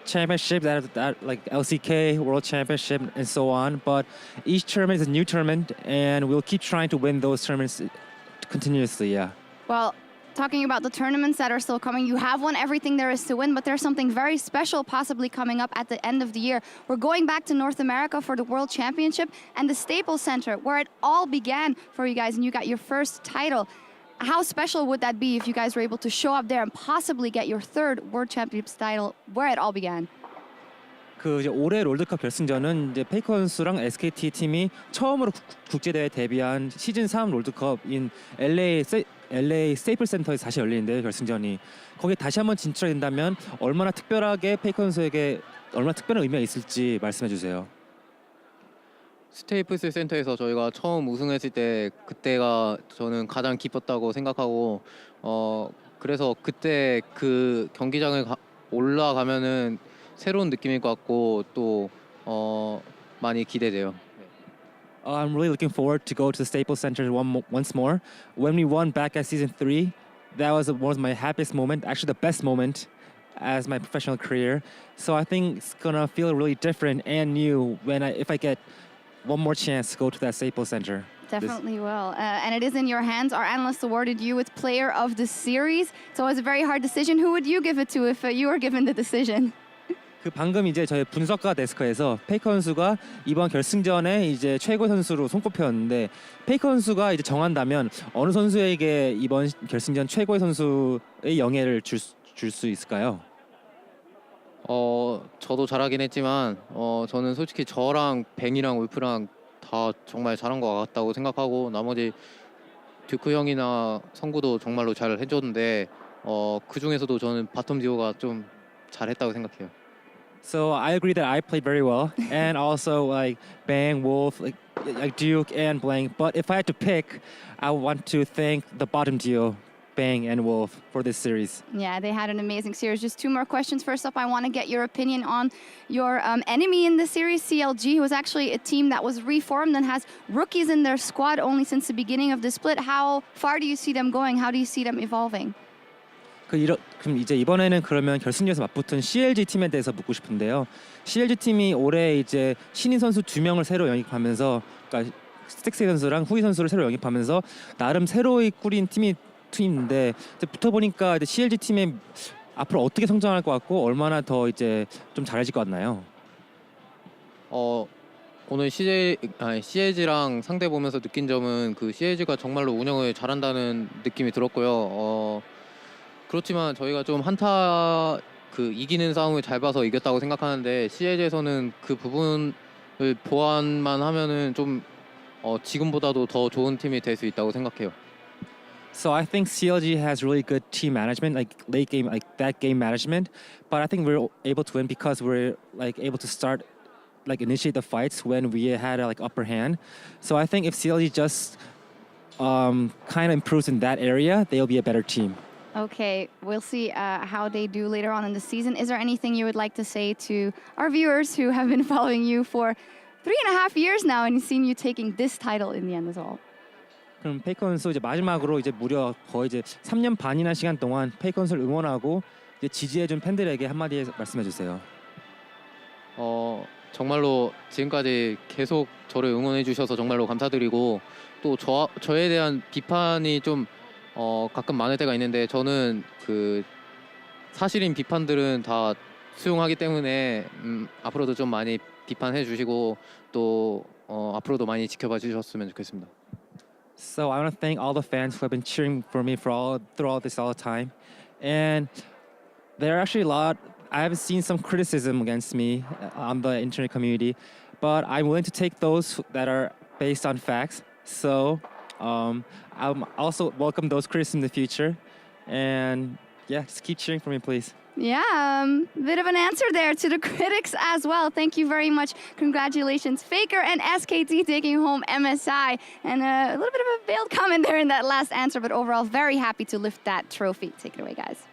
championships that like LCK, World Championship, and so on. But each tournament is a new tournament, and we'll keep trying to win those tournaments continuously. Yeah. Well, talking about the tournaments that are still coming, you have won everything there is to win, but there's something very special possibly coming up at the end of the year. We're going back to North America for the World Championship and the Staples Center, where it all began for you guys, and you got your first title. How special would that be if you guys were able to show up there and possibly get your third World Championship title where it all began? 그 이제 올해 롤드컵 결승전은 이제 페이커 선수랑 SKT 팀이 처음으로 국제 대회 데뷔한 시즌 3 롤드컵인 LA 스테이플 센터에서 다시 열리는데 결승전이 거기에 다시 한번 진출하게 된다면 얼마나 특별하게 페이커 선수에게 얼마나 특별한 의미가 있을지 말씀해 주세요. 스테이플스 센터에서 저희가 처음 우승했을 때 그때가 저는 가장 기뻤다고 생각하고 그래서 그때 그 경기장을 올라가면은 새로운 느낌일 것 같고 또 많이 기대돼요. I'm really looking forward to go to the Staples Center once more. When we won back at season 3, that was one of my happiest moment, actually the best moment as my professional career. So I think it's gonna feel really different and new if I get one more chance to go to that Staples Center. Definitely will. And it is in your hands. Our analyst awarded you with Player of the Series. So it was a very hard decision. Who would you give it to if you were given the decision? 그 방금 이제 저희 분석가 데스크에서 페이커 선수가 이번 결승전에 이제 최고 선수로 손꼽혔는데 페이커 선수가 이제 정한다면 어느 선수에게 이번 결승전 최고의 선수의 영예를 줄 수 있을까요? 저도 잘하긴 했지만 저는 솔직히 저랑 뱅이랑 울프랑 다 정말 잘한 것 같다고 생각하고 나머지 듀크 형이나 성구도 정말로 잘 해줬는데 그 중에서도 저는 바텀 듀오가 좀 잘했다고 생각해요. So I agree that I played very well, and also like Bang, Wolf, like Duke and Blank. But if I had to pick, I want to thank the bottom duo, Bang and Wolf, for this series. Yeah, they had an amazing series. Just two more questions. First up, I want to get your opinion on your enemy in this series, CLG, who is actually a team that was reformed and has rookies in their squad only since the beginning of the split. How far do you see them going? How do you see them evolving? 그럼 이제 이번에는 그러면 결승전에서 맞붙은 CLG 팀에 대해서 묻고 싶은데요. CLG 팀이 올해 이제 신인 선수 2명을 새로 영입하면서, 그러니까 스택스 선수랑 후이 선수를 새로 영입하면서 나름 새로이 꾸린 팀인데 붙어 보니까 이제 CLG 팀이 앞으로 어떻게 성장할 것 같고 얼마나 더 이제 좀 잘해질 것 같나요? 오늘 CLG랑 상대 보면서 느낀 점은 그 CLG가 정말로 운영을 잘한다는 느낌이 들었고요. 그렇지만 저희가 좀 한타 이기는 싸움을 잘 봐서 이겼다고 생각하는데 CLG에서는 그 부분을 보완만 하면은 좀 지금보다도 더 좋은 팀이 될 수 있다고 생각해요. So I think CLG has really good team management, like late game, like that game management. But I think we're able to win because we're like able to start, like initiate the fights when we had a like upper hand. So I think if CLG just kind of improves in that area, they'll be a better team. Okay, we'll see how they do later on in the season. Is there anything you would like to say to our viewers who have been following you for 3.5 years now and seen you taking this title in the end as well? 그럼 페이커 선수 이제 마지막으로 이제 무려 거의 이제 3년 반이나 시간 동안 페이커 선수를 응원하고 이제 지지해준 팬들에게 한마디 말씀해 주세요. 정말로 지금까지 계속 저를 응원해 주셔서 정말로 감사드리고 또 저에 대한 비판이 좀 가끔 많을 때가 있는데 저는 그 사실인 비판들은 다 수용하기 때문에 앞으로도 좀 많이 비판해 주시고 또 앞으로도 많이 지켜봐 주셨으면 좋겠습니다. So I want to thank all the fans who have been cheering for me through all the time, and there are actually I have seen some criticism against me on the internet community, but I'm willing to take those that are based on facts. So I'll also welcome those criticisms in the future, and yeah, just keep cheering for me, please. Yeah, bit of an answer there to the critics as well. Thank you very much. Congratulations, Faker and SKT taking home MSI. And a little bit of a veiled comment there in that last answer, but overall very happy to lift that trophy. Take it away, guys.